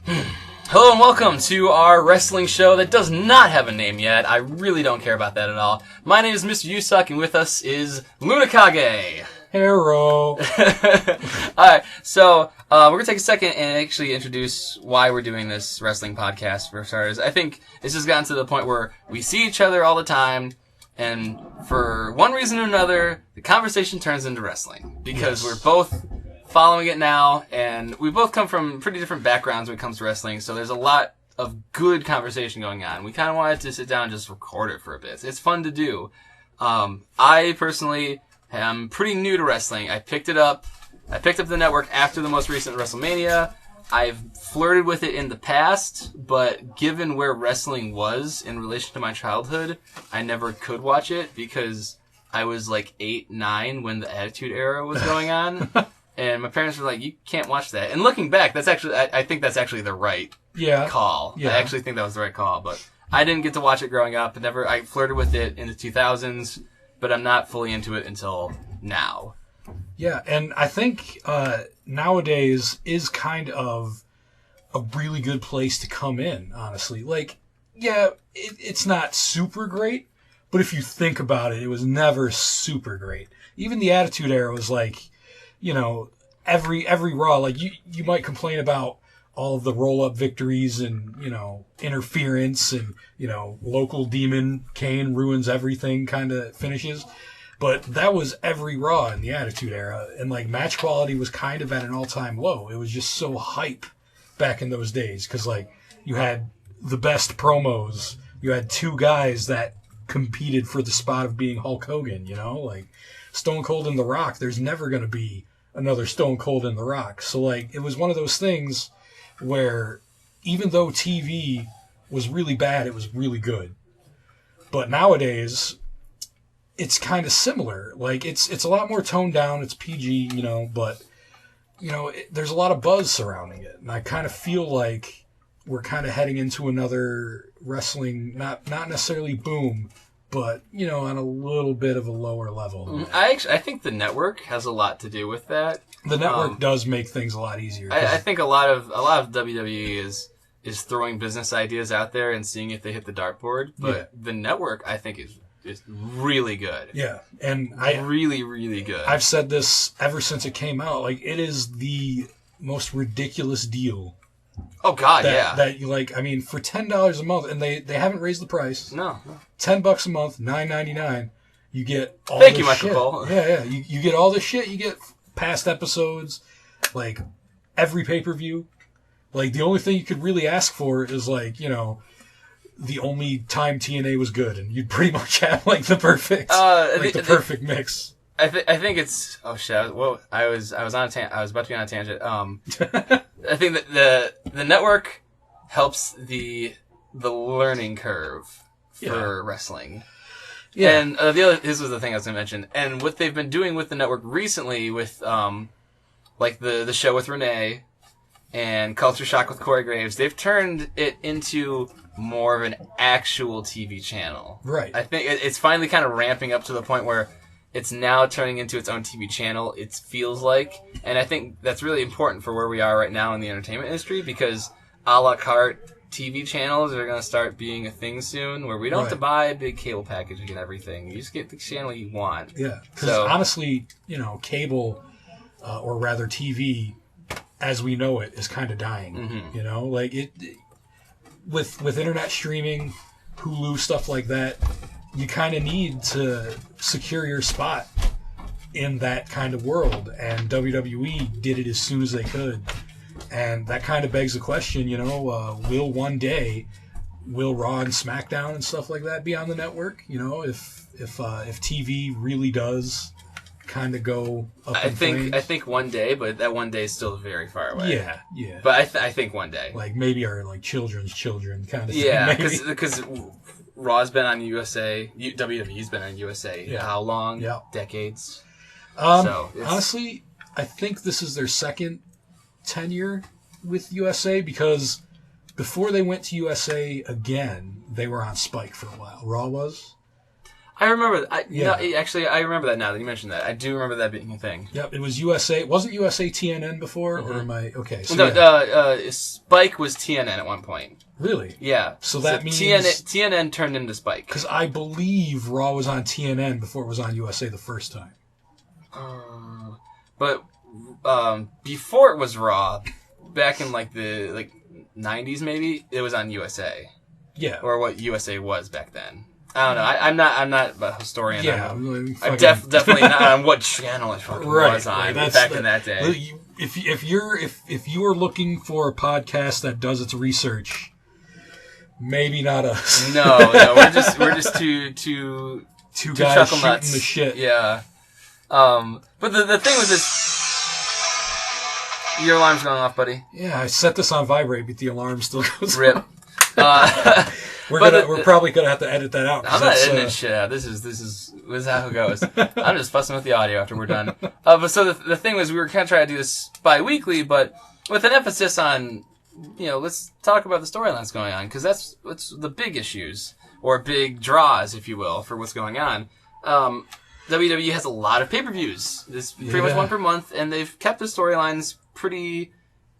Hello and welcome to our wrestling show that does not have a name yet. I really don't care about that at all. My name is Mr. Yusuck, and with us is LunaKage. Hello. Alright, so we're going to take a second and actually introduce why we're doing this wrestling podcast for starters. I think it's just gotten to the point where we see each other all the time, and for one reason or another, the conversation turns into wrestling. Because we're both following it now, and we both come from pretty different backgrounds when it comes to wrestling, so there's a lot of good conversation going on. We kind of wanted to sit down and just record it for a bit. It's fun to do. I personally am pretty new to wrestling. I picked up the network after the most recent WrestleMania. I've flirted with it in the past, but given where wrestling was in relation to my childhood, I never could watch it because I was like 8, 9 when the Attitude Era was going on. And my parents were like, you can't watch that. And looking back, that's actually, I think that's actually the right call. Yeah. I actually think that was the right call. But I didn't get to watch it growing up. I flirted with it in the 2000s, but I'm not fully into it until now. Yeah, and I think nowadays is kind of a really good place to come in, honestly. Like, yeah, it's not super great, but if you think about it, it was never super great. Even the Attitude Era was like, you know, every Raw, like you might complain about all of the roll-up victories and, you know, interference and, you know, local demon Kane ruins everything kind of finishes. But that was every Raw in the Attitude Era. And, like, match quality was kind of at an all-time low. It was just so hype back in those days. Because, like, you had the best promos. You had two guys that competed for the spot of being Hulk Hogan, you know? Like, Stone Cold and The Rock, there's never going to be another Stone Cold and The Rock. So, like, it was one of those things where even though TV was really bad, it was really good. But nowadays, it's kind of similar. Like, it's a lot more toned down. It's PG, you know, but, you know, there's a lot of buzz surrounding it. And I kind of feel like we're kind of heading into another wrestling, not necessarily boom, but, you know, on a little bit of a lower level. I think the network has a lot to do with that. The network does make things a lot easier. I think a lot of WWE is throwing business ideas out there and seeing if they hit the dartboard. But the network, I think, is really good. Yeah, and really, really good. I've said this ever since it came out. Like, it is the most ridiculous deal. Oh God, that you like. I mean, for $10 a month, and they haven't raised the price. No. $10 a month, $9.99. You get all. Thank you, Michael Cole. Yeah. You get all this shit. You get past episodes, like every pay-per-view. Like, the only thing you could really ask for is, like, you know, the only time TNA was good, and you'd pretty much have like the perfect, perfect mix. I think it's I was about to be on a tangent. I think that the network helps the learning curve for wrestling. Yeah. And this was the thing I was going to mention. And what they've been doing with the network recently with like the show with Renee and Culture Shock with Corey Graves, they've turned it into more of an actual TV channel. Right. I think it's finally kind of ramping up to the point where it's now turning into its own TV channel, it feels like. And I think that's really important for where we are right now in the entertainment industry, because a la carte TV channels are going to start being a thing soon, where we don't have to buy a big cable package and get everything. You just get the channel you want. Yeah. Because honestly, you know, cable, or rather TV, as we know it, is kind of dying. Mm-hmm. You know, like with internet streaming, Hulu, stuff like that, you kind of need to secure your spot in that kind of world. And WWE did it as soon as they could. And that kind of begs the question, you know, will Raw and SmackDown and stuff like that be on the network? You know, if TV really does kind of go up in flames? I think one day, but that one day is still very far away. Yeah. But I think one day. Like, maybe our, like, children's children kind of thing. Yeah, because Raw's been on USA, WWE's been on USA. Yeah. How long? Yeah. Decades. Honestly, I think this is their second tenure with USA, because before they went to USA again, they were on Spike for a while. Raw was? I remember. Actually, I remember that now that you mentioned that. I do remember that being a thing. Yep, it was USA. Wasn't USA TNN before, or am I okay? So Spike was TNN at one point. Really? Yeah. So that means TNN turned into Spike. Because I believe Raw was on TNN before it was on USA the first time. But before it was Raw, back in the 90s maybe, it was on USA. Yeah. Or what USA was back then. I don't know. I'm not a historian. Yeah. I'm definitely not on what channel it fucking was on back in that day. If you are looking for a podcast that does its research, maybe not us. No, we're just two guys chuckle shooting nuts. the shit. Yeah. But the thing with this, your alarm's going off, buddy. Yeah, I set this on vibrate, but the alarm still goes Rip. We're probably gonna have to edit that out. I'm not editing shit out. This is how it goes. I'm just fussing with the audio after we're done. But so the thing was, we were kind of trying to do this bi-weekly, but with an emphasis on, let's talk about the storylines going on, because that's what's the big issues or big draws, if you will, for what's going on. WWE has a lot of pay-per-views. This pretty much one per month, and they've kept the storylines pretty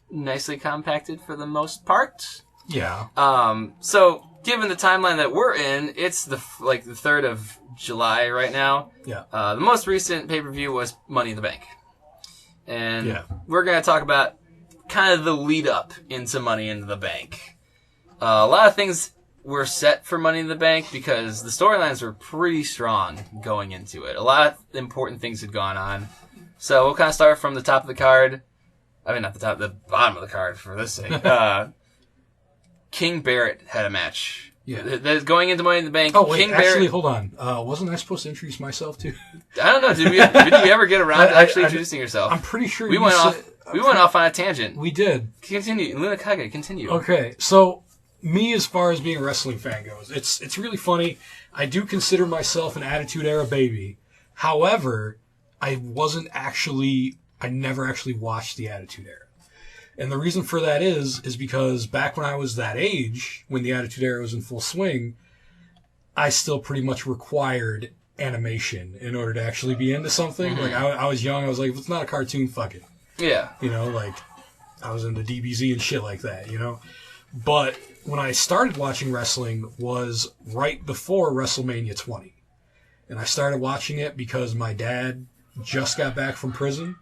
nicely compacted for the most part. Yeah. So given the timeline that we're in, it's the 3rd of July right now. Yeah. The most recent pay-per-view was Money in the Bank. And we're going to talk about kind of the lead up into Money in the Bank. A lot of things were set for Money in the Bank because the storylines were pretty strong going into it. A lot of important things had gone on. So we'll kind of start from the top of the card. I mean, not the top, the bottom of the card for this sake. King Barrett had a match. Yeah. Going into Money in the Bank. Oh, wait, King actually, Barrett, hold on. Wasn't I supposed to introduce myself, too? I don't know. Did you ever get around to actually introducing yourself? I'm pretty sure we went off on a tangent. We did. Continue. LunaKage, continue. Okay, so me, as far as being a wrestling fan goes, it's really funny. I do consider myself an Attitude Era baby. However, I never actually watched the Attitude Era. And the reason for that is because back when I was that age, when the Attitude Era was in full swing, I still pretty much required animation in order to actually be into something. Mm-hmm. Like, I was young, I was like, if it's not a cartoon, fuck it. Yeah. I was into DBZ and shit like that, But when I started watching wrestling was right before WrestleMania 20. And I started watching it because my dad just got back from prison.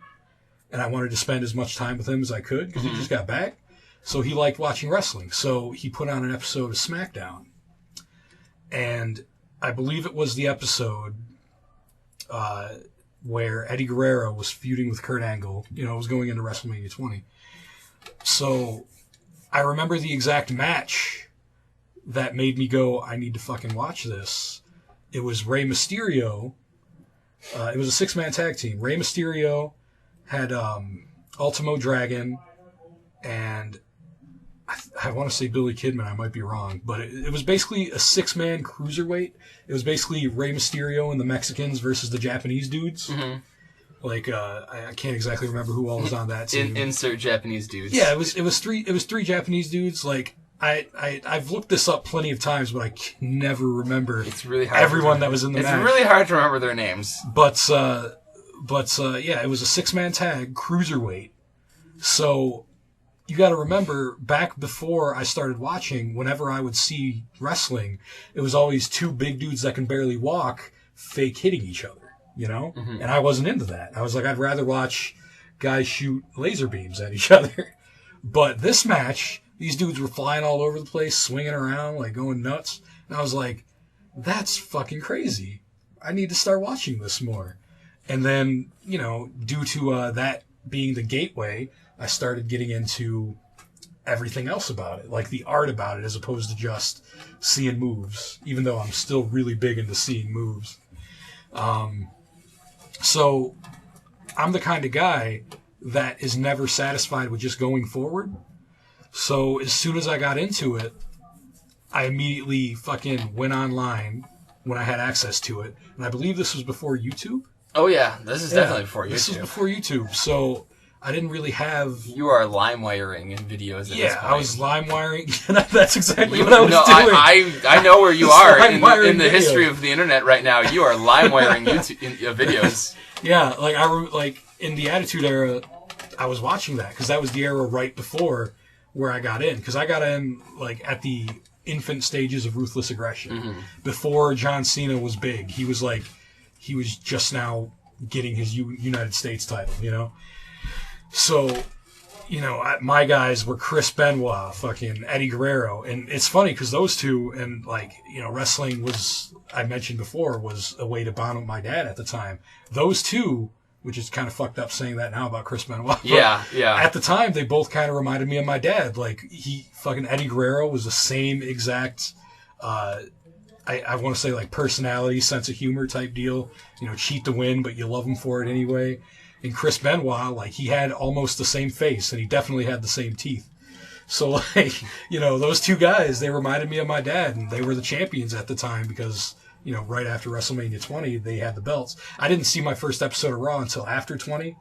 And I wanted to spend as much time with him as I could because he just got back. So he liked watching wrestling. So he put on an episode of SmackDown. And I believe it was the episode where Eddie Guerrero was feuding with Kurt Angle. It was going into WrestleMania 20. So I remember the exact match that made me go, I need to fucking watch this. It was Rey Mysterio. It was a 6-man tag team. Rey Mysterio had Ultimo Dragon, and I want to say Billy Kidman, I might be wrong, but it was basically a 6-man cruiserweight. It was basically Rey Mysterio and the Mexicans versus the Japanese dudes. Mm-hmm. I can't exactly remember who all was on that team. Insert Japanese dudes. Yeah, it was three Japanese dudes. I've looked this up plenty of times, but I can never remember. It's really hard. Everyone that was in the match. It's really hard to remember their names. But it was a 6-man tag, cruiserweight. So, you gotta remember, back before I started watching, whenever I would see wrestling, it was always two big dudes that can barely walk, fake hitting each other, Mm-hmm. And I wasn't into that. I was like, I'd rather watch guys shoot laser beams at each other. But this match, these dudes were flying all over the place, swinging around, going nuts. And I was like, that's fucking crazy. I need to start watching this more. And then, due to that being the gateway, I started getting into everything else about it, like the art about it, as opposed to just seeing moves, even though I'm still really big into seeing moves. So I'm the kind of guy that is never satisfied with just going forward. So as soon as I got into it, I immediately fucking went online when I had access to it. And I believe this was before YouTube. Oh, yeah. This is definitely before YouTube. This was before YouTube. So I didn't really have... You are LimeWiring videos at this point. I was LimeWiring. That's exactly what I was doing. I know where you are in the history of the internet right now. You are LimeWiring YouTube videos. Yeah, like in the Attitude Era, I was watching that because that was the era right before where I got in. Because I got in like at the infant stages of Ruthless Aggression before John Cena was big. He was just now getting his United States title, you know. So, you know, my guys were Chris Benoit, fucking Eddie Guerrero. And it's funny because those two, and like, you know, wrestling was, I mentioned before, was a way to bond with my dad at the time. Those two, which is kind of fucked up saying that now about Chris Benoit. Yeah. At the time, they both kind of reminded me of my dad. Like, Eddie Guerrero was the same exact, I want to say like personality, sense of humor type deal. You know, cheat to win, but you love him for it anyway. And Chris Benoit, like, he had almost the same face, and he definitely had the same teeth. So, like, you know, those two guys, they reminded me of my dad, and they were the champions at the time because, you know, right after WrestleMania 20, they had the belts. I didn't see my first episode of Raw until after 20,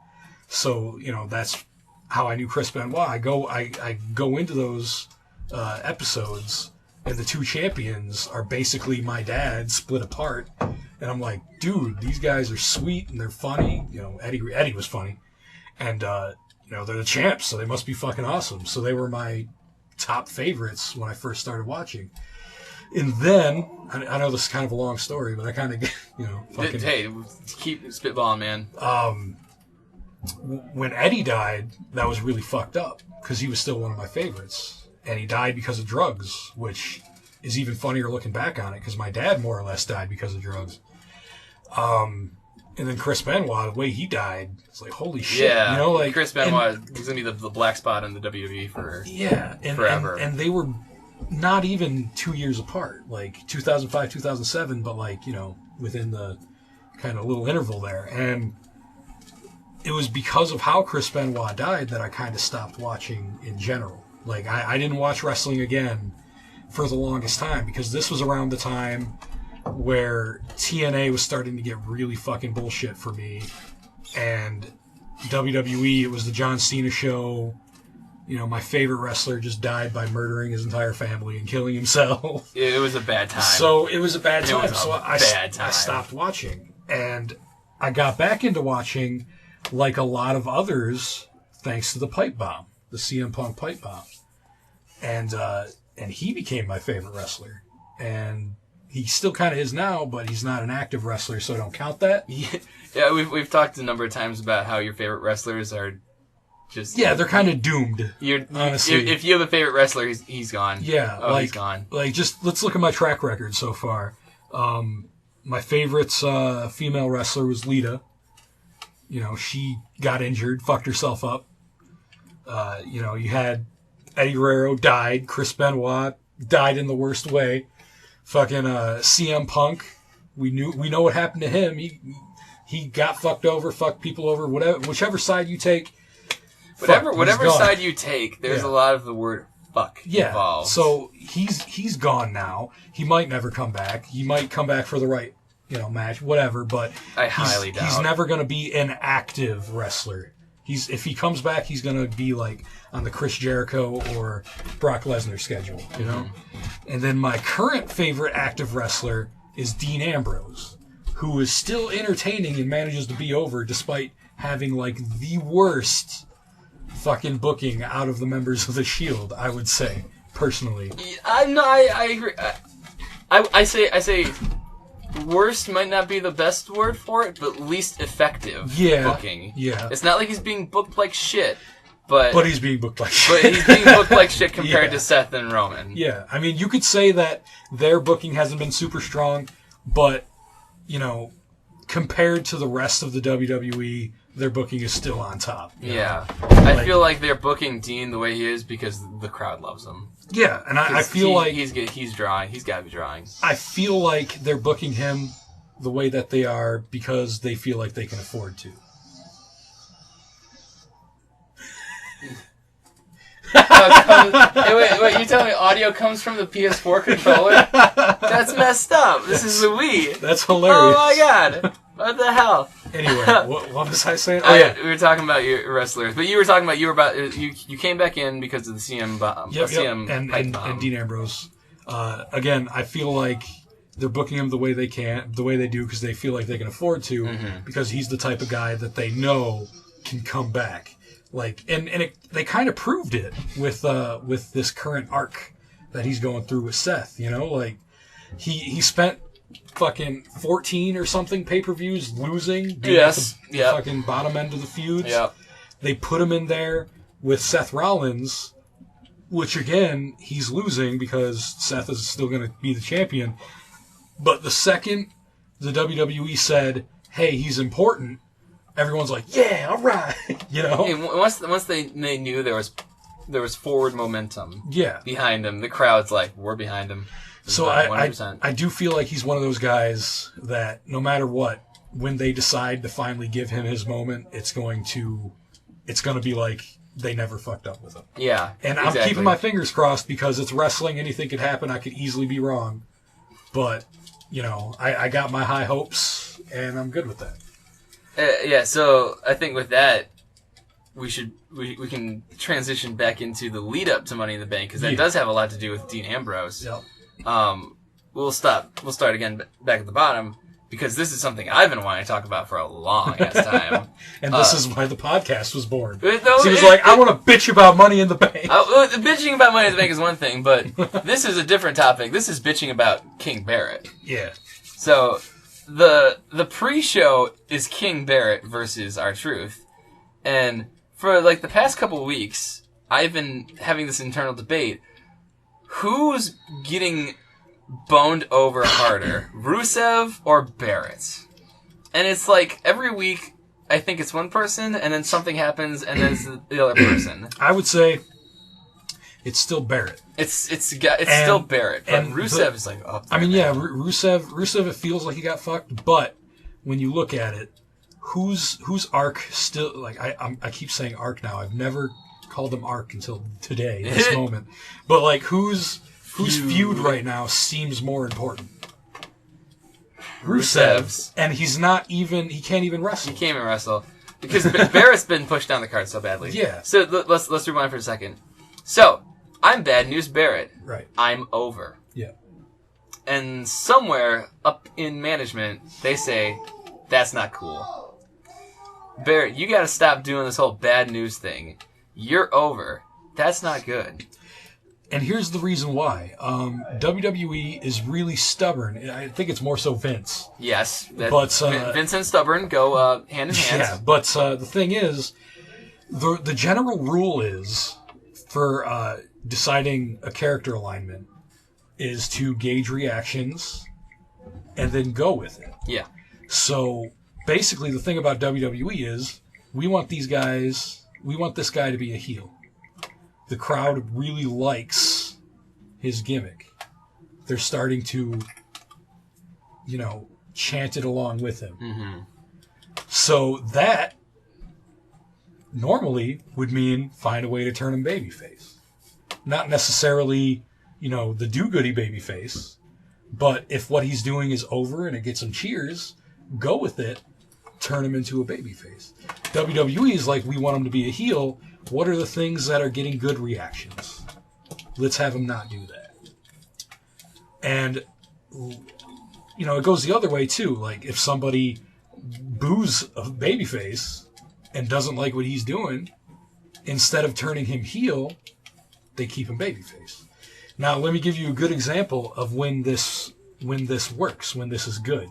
so, you know, that's how I knew Chris Benoit. I go into those episodes, and the two champions are basically my dad split apart. And I'm like, dude, these guys are sweet and they're funny. You know, Eddie was funny. And, you know, they're the champs, so they must be fucking awesome. So they were my top favorites when I first started watching. And then, I know this is kind of a long story, but I kind of, you know, fucking... Hey, keep spitballing, man. When Eddie died, that was really fucked up because he was still one of my favorites. And he died because of drugs, which is even funnier looking back on it because my dad more or less died because of drugs. And then Chris Benoit, the way he died, it's like, holy shit. Yeah, you know, like, Chris Benoit is going to be the black spot in the WWE for forever. And they were not even 2 years apart, like 2005, 2007, but like, you know, within the kind of little interval there. And it was because of how Chris Benoit died that I kind of stopped watching in general. Like, I didn't watch wrestling again for the longest time because this was around the time where TNA was starting to get really fucking bullshit for me. And WWE, it was the John Cena show. You know, my favorite wrestler just died by murdering his entire family and killing himself. It was a bad time. So it was a bad time. I stopped watching. And I got back into watching like a lot of others thanks to the pipe bomb, the CM Punk pipe bomb. And he became my favorite wrestler. And he still kind of is now, but he's not an active wrestler, so I don't count that. Yeah, we've talked a number of times about how your favorite wrestlers are just... Yeah, they're kind of doomed, honestly. If you have a favorite wrestler, he's gone. Yeah, he's gone. Like, just let's look at my track record so far. My favorite female wrestler was Lita. You know, she got injured, fucked herself up. You know, you had Eddie Guerrero died, Chris Benoit died in the worst way. Fucking CM Punk, we know what happened to him. He got fucked over, fucked people over, whichever side you take. Whatever side you take, there's a lot of the word fuck involved. So he's gone now. He might never come back. He might come back for the right, you know, match, whatever. But I highly doubt he's never going to be an active wrestler. If he comes back, he's going to be like on the Chris Jericho or Brock Lesnar schedule, you know? And then my current favorite active wrestler is Dean Ambrose, who is still entertaining and manages to be over despite having like the worst fucking booking out of the members of the Shield, I would say, personally. I agree. I say worst might not be the best word for it, but least effective booking. Yeah. It's not like he's being booked like shit, but he's being booked like shit. But he's being booked like shit compared to Seth and Roman. Yeah. I mean, you could say that their booking hasn't been super strong, but, you know, compared to the rest of the WWE, their booking is still on top. Yeah. I feel like they're booking Dean the way he is because the crowd loves him. Yeah, and I feel like he's drawing. He's got to be drawing. I feel like they're booking him the way that they are because they feel like they can afford to. Wait, you tell me audio comes from the PS4 controller? That's messed up. This is the Wii. That's hilarious. Oh my god. What the hell? Anyway, what was I saying? Oh yeah, we were talking about your wrestlers, but you were talking about you came back in because of the CM bomb, CM and Dean Ambrose. Again, I feel like they're booking him the way they do, because they feel like they can afford to, because he's the type of guy that they know can come back. Like, they kind of proved it with this current arc that he's going through with Seth. You know, like he spent fucking 14 or something pay-per-views losing. Yes. The fucking bottom end of the feuds. Yeah. They put him in there with Seth Rollins, which again, he's losing because Seth is still going to be the champion. But the second the WWE said, hey, he's important, everyone's like, yeah, all right. You know? Hey, once they knew there was forward momentum behind him, the crowd's like, we're behind him. So I do feel like he's one of those guys that no matter what, when they decide to finally give him his moment, it's going to be like they never fucked up with him. Yeah. And exactly. I'm keeping my fingers crossed because it's wrestling. Anything could happen. I could easily be wrong. But, you know, I got my high hopes, and I'm good with that. Yeah, so I think with that, we can transition back into the lead up to Money in the Bank, because that does have a lot to do with Dean Ambrose. Yep. We'll start again back at the bottom, because this is something I've been wanting to talk about for a long ass time. And this is why the podcast was born. No, he was like, I want to bitch about Money in the Bank. Bitching about Money in the Bank is one thing, but this is a different topic. This is bitching about King Barrett. Yeah. So the pre-show is King Barrett versus R-Truth, and for like the past couple of weeks, I've been having this internal debate: who's getting boned over harder, Rusev or Barrett? And it's like every week, I think it's one person, and then something happens, and then it's the other person. I would say it's still Barrett. It's still Barrett, but Rusev is like up there. I mean, yeah, Rusev, it feels like he got fucked, but when you look at it, whose arc still, like, I keep saying arc now. I've never called him arc until today, this moment. But like, whose feud right now seems more important? Rusev's. And he can't even wrestle. He can't even wrestle. Because Barrett's been pushed down the card so badly. Yeah. So let's rewind for a second. So, I'm Bad News Barrett. Right. I'm over. Yeah. And somewhere up in management, they say, that's not cool. Barrett, you gotta stop doing this whole bad news thing. You're over. That's not good. And here's the reason why. WWE is really stubborn. I think it's more so Vince. Yes. But Vince and stubborn go hand in hand. Yeah, but the thing is, the general rule is, for deciding a character alignment, is to gauge reactions and then go with it. Yeah. So basically the thing about WWE is, we want this guy to be a heel. The crowd really likes his gimmick. They're starting to, chant it along with him. Mm-hmm. So that normally would mean find a way to turn him babyface. Not necessarily, the do-goody babyface, but if what he's doing is over and it gets him cheers, go with it, turn him into a babyface. WWE is like, we want him to be a heel. What are the things that are getting good reactions? Let's have him not do that. And, it goes the other way too. Like, if somebody boos a babyface and doesn't like what he's doing, instead of turning him heel, they keep him babyface. Now, let me give you a good example of when this works, when this is good.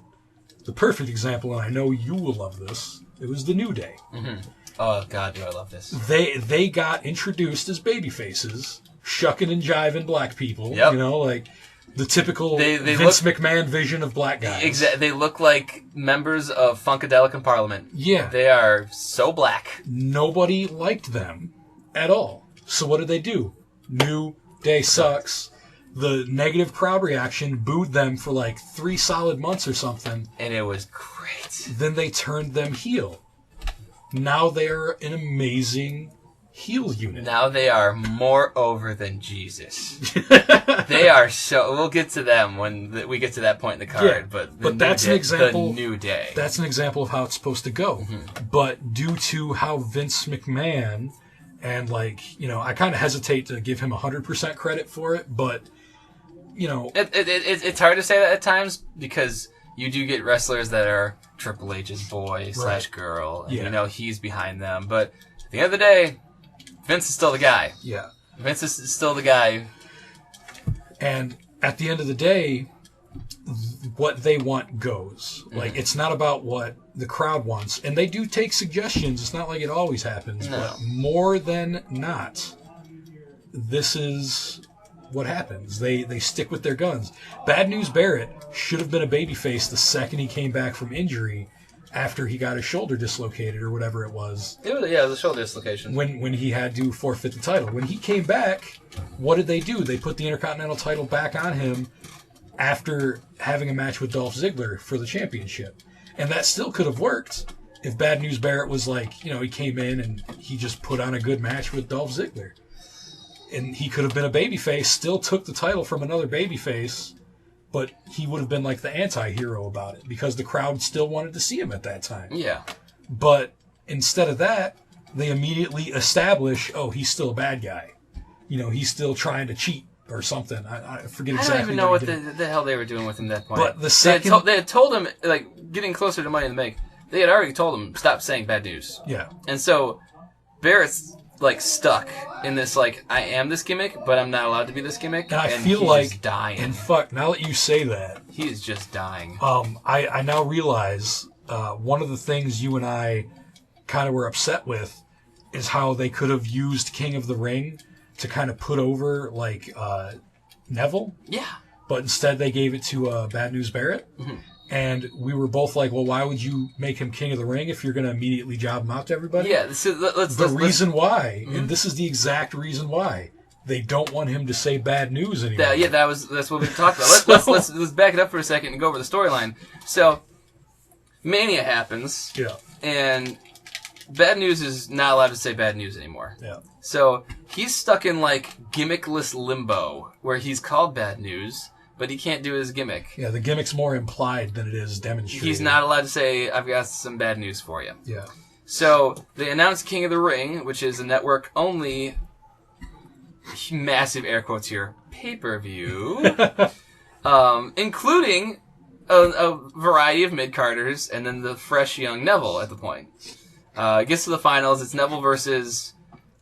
The perfect example, and I know you will love this, it was the New Day. Mm-hmm. Oh, God, do I love this. They got introduced as babyfaces, shucking and jiving black people. Yep. Like the typical they Vince McMahon vision of black guys. Exactly. They look like members of Funkadelic and Parliament. Yeah. They are so black. Nobody liked them at all. So what did they do? New Day sucks. The negative crowd reaction booed them for like 3 solid months or something. And it was great. Then they turned them heel. Now they're an amazing heel unit. Now they are more over than Jesus. They are so... We'll get to them when we get to that point in the card. Yeah, but that's an example. The New Day. That's an example of how it's supposed to go. Mm-hmm. But due to how Vince McMahon and I kind of hesitate to give him 100% credit for it, but it's hard to say that at times because you do get wrestlers that are Triple H's boy / girl, and he's behind them. But at the end of the day, Vince is still the guy. Yeah. Vince is still the guy. And at the end of the day, what they want goes. Mm-hmm. It's not about what the crowd wants. And they do take suggestions. It's not like it always happens. No. But more than not, this is what happens. They stick with their guns. Bad News Barrett should have been a babyface the second he came back from injury after he got his shoulder dislocated or whatever it was. It was a shoulder dislocation. When he had to forfeit the title. When he came back, what did they do? They put the Intercontinental title back on him after having a match with Dolph Ziggler for the championship. And that still could have worked if Bad News Barrett was he came in and he just put on a good match with Dolph Ziggler. And he could have been a babyface, still took the title from another babyface, but he would have been like the anti-hero about it because the crowd still wanted to see him at that time. Yeah. But instead of that, they immediately establish, he's still a bad guy. He's still trying to cheat or something. I forget exactly. I don't even know what the hell they were doing with him at that point. But the second... They had told him, getting closer to Money in the Bank, they had already told him, stop saying bad news. Yeah. And so Barrett's stuck in this I am this gimmick, but I'm not allowed to be this gimmick. And I feel feel like he's dying. And fuck, now that you say that, he's just dying. I now realize one of the things you and I kind of were upset with is how they could have used King of the Ring to kind of put over Neville. Yeah. But instead they gave it to Bad News Barrett. Mm-hmm. And we were both like, well, why would you make him King of the Ring if you're going to immediately job him out to everybody? Yeah, the reason why, and this is the exact reason why, they don't want him to say bad news anymore. That's what we talked about. Let's back it up for a second and go over the storyline. So, Mania happens, and Bad News is not allowed to say bad news anymore. Yeah. So, he's stuck in gimmickless limbo, where he's called Bad News, but he can't do his gimmick. Yeah, the gimmick's more implied than it is demonstrated. He's not allowed to say, I've got some bad news for you. Yeah. So, they announced King of the Ring, which is a network-only, massive air quotes here, pay-per-view, including a variety of mid-carders, and then the fresh young Neville at the point. It gets to the finals, it's Neville versus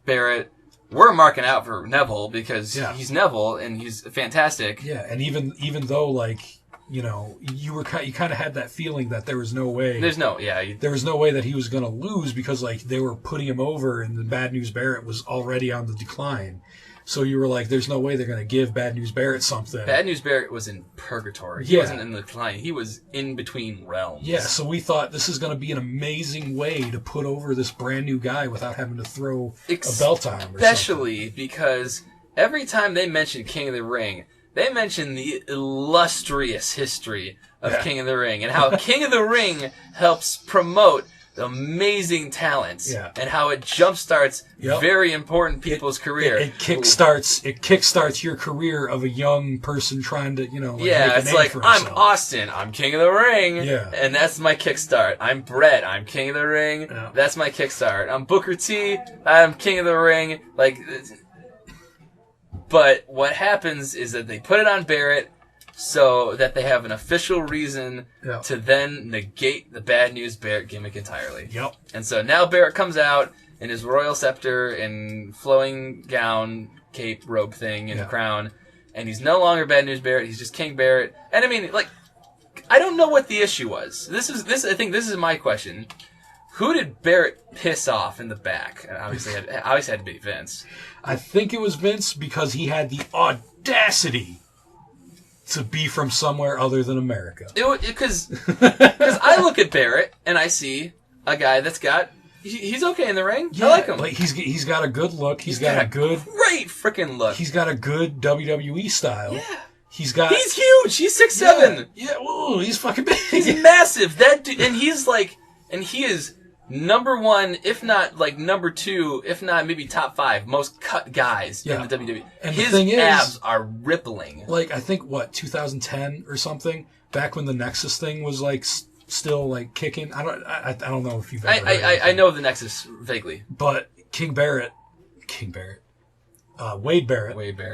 Barrett. We're marking out for Neville because he's Neville and he's fantastic. Yeah, and even though you kind of had that feeling that there was no way. There was no way that he was going to lose because they were putting him over and the Bad News Barrett was already on the decline. So you were like, there's no way they're going to give Bad News Barrett something. Bad News Barrett was in purgatory. He wasn't in the decline. He was in between realms. Yeah, so we thought this is going to be an amazing way to put over this brand new guy without having to throw a belt on him or Especially something. Because every time they mention King of the Ring, they mention the illustrious history of King of the Ring and how King of the Ring helps promote the amazing talents and how it jumpstarts very important people's career. It kickstarts your career of a young person trying to, make a name for himself. I'm Austin, I'm King of the Ring, yeah. And that's my kickstart. I'm Brett, I'm King of the Ring, that's my kickstart. I'm Booker T, I'm King of the Ring. But what happens is that they put it on Barrett so that they have an official reason to then negate the Bad News Barrett gimmick entirely. Yep. And so now Barrett comes out in his royal scepter and flowing gown, cape, robe thing, and crown, and he's no longer Bad News Barrett. He's just King Barrett. And I mean, I don't know what the issue was. I think this is my question. Who did Barrett piss off in the back? Obviously had to be Vince. I think it was Vince because he had the audacity to be from somewhere other than America. Because I look at Barrett and I see a guy that's he's okay in the ring. Yeah, I like him. He's got a good look. He's got a good great freaking look. He's got a good WWE style. Yeah. He's huge. He's 6'7". Yeah. Whoa, he's fucking big. He's massive. That dude, and he is number one, if not like number two, if not maybe top 5 most cut guys in the WWE. And his the thing abs is, are rippling. Like, I think, 2010 or something, back when the Nexus thing was, like, still, like, kicking. I don't know if you've ever heard of it. I know of the Nexus vaguely. But Wade Barrett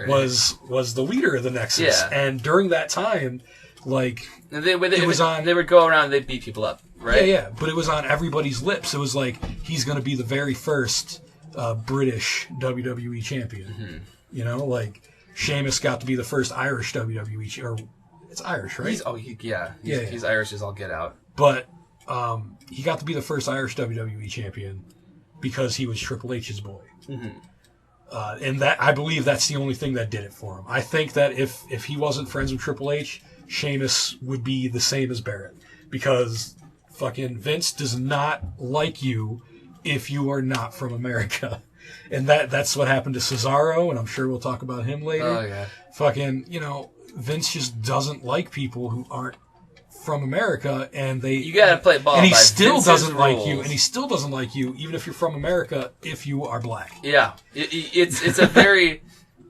was the leader of the Nexus. Yeah. And during that time, like, they would go around and they'd beat people up, right? Yeah, but it was on everybody's lips. It was like, he's going to be the very first British WWE champion. Mm-hmm. You know, like, Sheamus got to be the first Irish WWE or it's Irish, right? He's Irish as all get out. But he got to be the first Irish WWE champion because he was Triple H's boy. Mm-hmm. And that, I believe that's the only thing that did it for him. I think that if he wasn't friends with Triple H, Sheamus would be the same as Barrett. Because fucking Vince does not like you if you are not from America. And that's what happened to Cesaro, and I'm sure we'll talk about him later. Oh, yeah. Fucking, Vince just doesn't like people who aren't from America, and you gotta play ball. And he by still Vince's doesn't rules. like you, and he still doesn't like you, even if you're from America, if you are black. Yeah, it's a very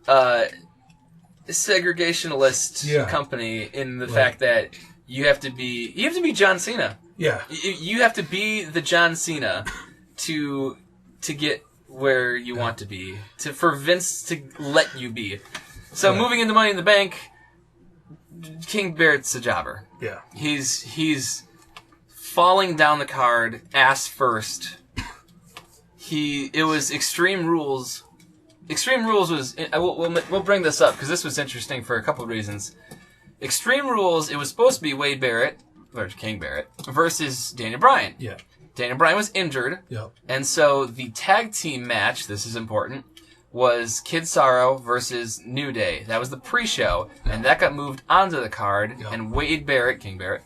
segregationalist company in the fact that you have to be John Cena. Yeah, you have to be the John Cena to get where you want to be, for Vince to let you be. So moving into Money in the Bank, King Barrett's a jobber. Yeah. He's falling down the card ass first. It was Extreme Rules. Extreme Rules was we'll bring this up because this was interesting for a couple of reasons. Extreme Rules, it was supposed to be Wade Barrett or King Barrett versus Daniel Bryan. Yeah. Daniel Bryan was injured. Yep. And so the tag team match, this is important, was Kid Sorrow versus New Day. That was the pre-show, and that got moved onto the card, and Wade Barrett, King Barrett,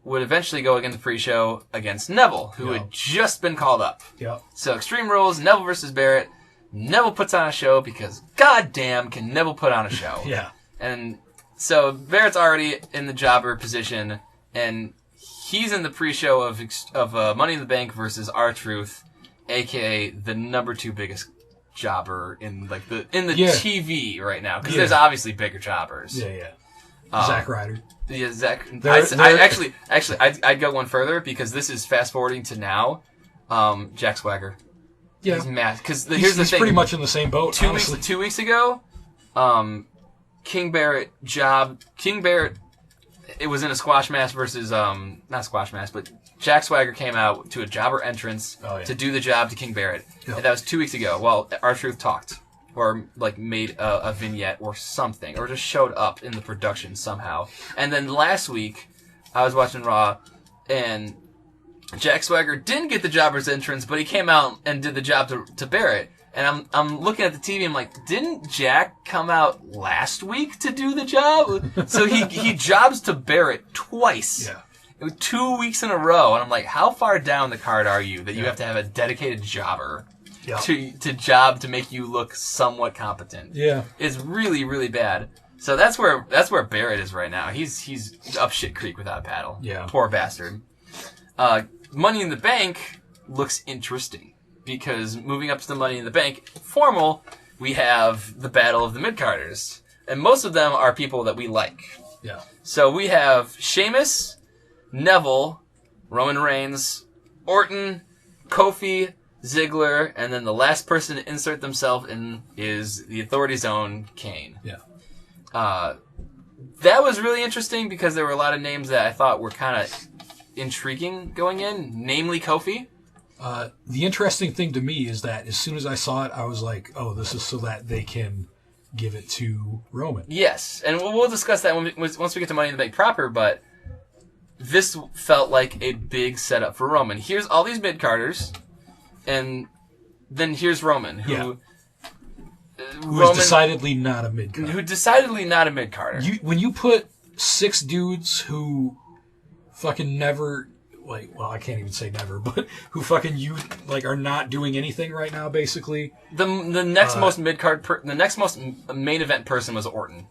would eventually go against the pre-show against Neville, who had just been called up. Yep. So Extreme Rules, Neville versus Barrett. Neville puts on a show because goddamn can Neville put on a show. Yeah. And so Barrett's already in the jobber position, and he's in the pre-show of Money in the Bank versus R-Truth, a.k.a. the number 2 biggest jobber in the TV right now, because there's obviously bigger jobbers. Yeah. Zack Ryder. Yeah, Zack. I'd go one further because this is fast forwarding to now. Jack Swagger. Yeah, he's mad because he's the thing. Pretty much in the same boat. Honestly. 2 weeks ago, King Barrett. It was in a squash match versus not squash match, but Jack Swagger came out to a jobber entrance to do the job to King Barrett. Yeah. And that was 2 weeks ago. Well, R-Truth talked or like made a vignette or something, or just showed up in the production somehow. And then last week, I was watching Raw, and Jack Swagger didn't get the jobber's entrance, but he came out and did the job to Barrett. And I'm looking at the TV, I'm like, didn't Jack come out last week to do the job? So he jobs to Barrett twice. Yeah. It was 2 weeks in a row, and I'm like, how far down the card are you that you have to have a dedicated jobber to job to make you look somewhat competent? Yeah. It's really, really bad. So that's where Barrett is right now. He's up shit creek without a paddle. Yeah. Poor bastard. Money in the Bank looks interesting. Because moving up to the Money in the Bank formal, we have the Battle of the Mid-Carders. And most of them are people that we like. Yeah. So we have Sheamus, Neville, Roman Reigns, Orton, Kofi, Ziggler, and then the last person to insert themselves in is the Authority's own Kane. Yeah. That was really interesting because there were a lot of names that I thought were kind of intriguing going in, namely Kofi. The interesting thing to me is that as soon as I saw it, I was like, oh, this is so that they can give it to Roman. Yes, and we'll discuss that once we get to Money in the Bank proper, but this felt like a big setup for Roman. Here's all these mid-carders, and then here's Roman, who is decidedly not a mid-carder. Who decidedly not a mid-carder. When you put 6 dudes who fucking never... well, I can't even say never, but who fucking are not doing anything right now, basically. The next most mid-card, the next most main event person was Orton.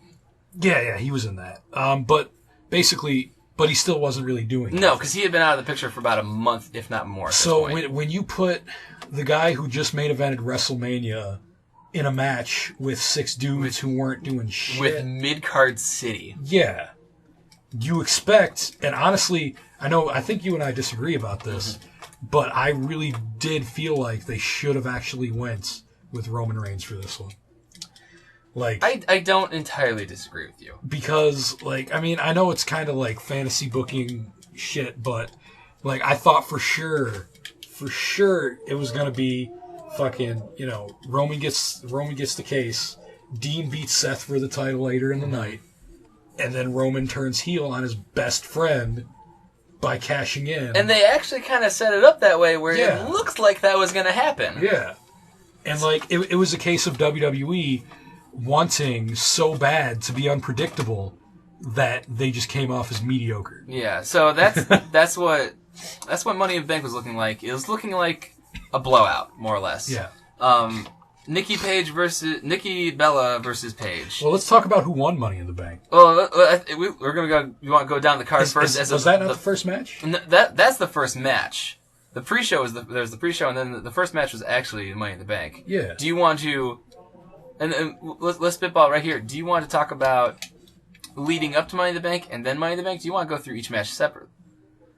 Yeah, he was in that. But basically, but he still wasn't really doing it. No, because he had been out of the picture for about a month, if not more. So when you put the guy who just main evented WrestleMania in a match with 6 dudes who weren't doing shit. With mid-card city. Yeah. You expect, and honestly, I think you and I disagree about this, but I really did feel like they should have actually went with Roman Reigns for this one. Like, I don't entirely disagree with you. Because, like, I mean, I know it's kind of like fantasy booking shit, but, like, I thought for sure it was going to be fucking, you know, Roman gets the case, Dean beats Seth for the title later in the night, and then Roman turns heel on his best friend by cashing in. And they actually kind of set it up that way where it looks like that was going to happen. Yeah. And, like, it was a case of WWE wanting so bad to be unpredictable that they just came off as mediocre. Yeah, so that's what Money in the Bank was looking like. It was looking like a blowout, more or less. Yeah. Nikki Bella versus Paige. Well, let's talk about who won Money in the Bank. Well, we're gonna go. You want to go down the card first? Was that not the first match? That's the first match. The pre-show was there's the pre-show, and then the first match was actually Money in the Bank. Yeah. Do you want to? And let's spitball right here. Do you want to talk about leading up to Money in the Bank and then Money in the Bank? Do you want to go through each match separate?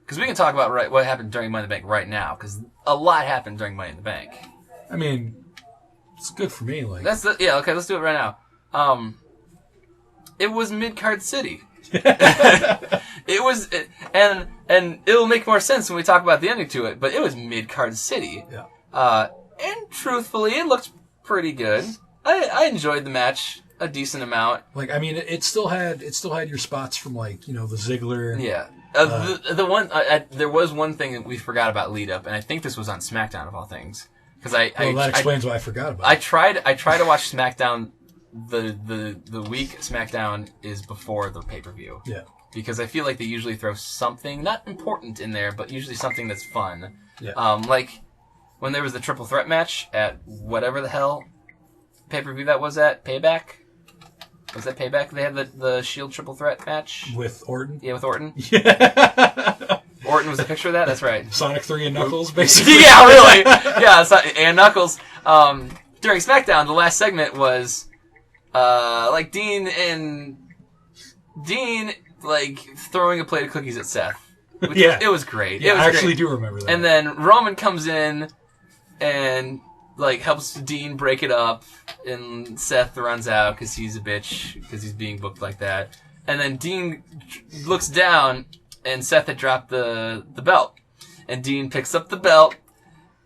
Because we can talk about what happened during Money in the Bank right now, because a lot happened during Money in the Bank. I mean, it's good for me. Like okay, let's do it right now. It was mid-card city. It was, and it'll make more sense when we talk about the ending to it. But it was mid-card city. Yeah. And truthfully, it looked pretty good. I enjoyed the match a decent amount. Like, I mean, it still had your spots from, like, you know, the Ziggler. Yeah. There was one thing that we forgot about lead up, and I think this was on SmackDown of all things. Because that explains why I forgot about it. I tried to watch SmackDown. The week SmackDown is before the pay-per-view. Yeah. Because I feel like they usually throw something not important in there, but usually something that's fun. Yeah. Like when there was the triple threat match at whatever the hell pay-per-view that was at Payback. Was that Payback? They had the Shield triple threat match with Orton. Yeah, with Orton. Yeah. Orton was a picture of that. That's right. Sonic 3 and Knuckles, basically. Yeah, really. Yeah, and Knuckles. During SmackDown, the last segment was like Dean like throwing a plate of cookies at Seth. It was great. Yeah, it was I actually great. do remember that. And then Roman comes in and like helps Dean break it up, and Seth runs out because he's a bitch because he's being booked like that. And then Dean looks down, and Seth had dropped the belt, and Dean picks up the belt,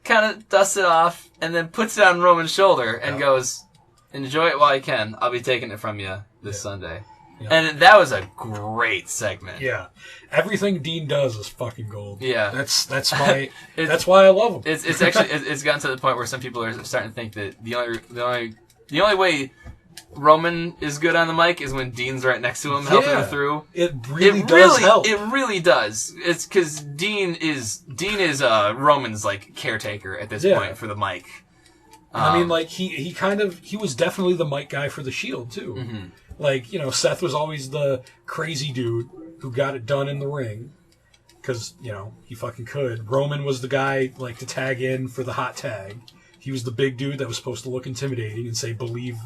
kind of dusts it off, and then puts it on Roman's shoulder and goes, "Enjoy it while you can. I'll be taking it from you this Sunday." Yeah. And that was a great segment. Yeah, everything Dean does is fucking gold. Yeah, that's why I love him. It's actually it's gotten to the point where some people are starting to think that the only way Roman is good on the mic is when Dean's right next to him helping him through. It really does help. It really does. It's because Dean is Roman's like caretaker at this point for the mic. I mean, like he was definitely the mic guy for the Shield too. Mm-hmm. Like, you know, Seth was always the crazy dude who got it done in the ring because, you know, he fucking could. Roman was the guy, like, to tag in for the hot tag. He was the big dude that was supposed to look intimidating and say, believe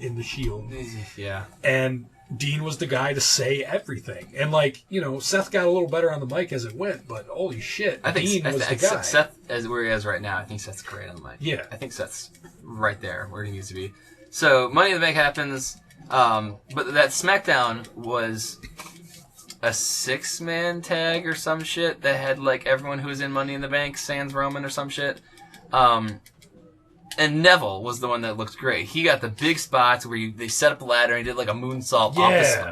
in the Shield. Yeah. And Dean was the guy to say everything. And, like, you know, Seth got a little better on the mic as it went, but holy shit, Dean was the guy. Seth, as where he is right now, I think Seth's great on the mic. Yeah. I think Seth's right there where he needs to be. So, Money in the Bank happens. But that SmackDown was a 6-man tag or some shit that had like everyone who was in Money in the Bank, sans Roman or some shit. And Neville was the one that looked great. He got the big spots where they set up a ladder and he did like a moonsault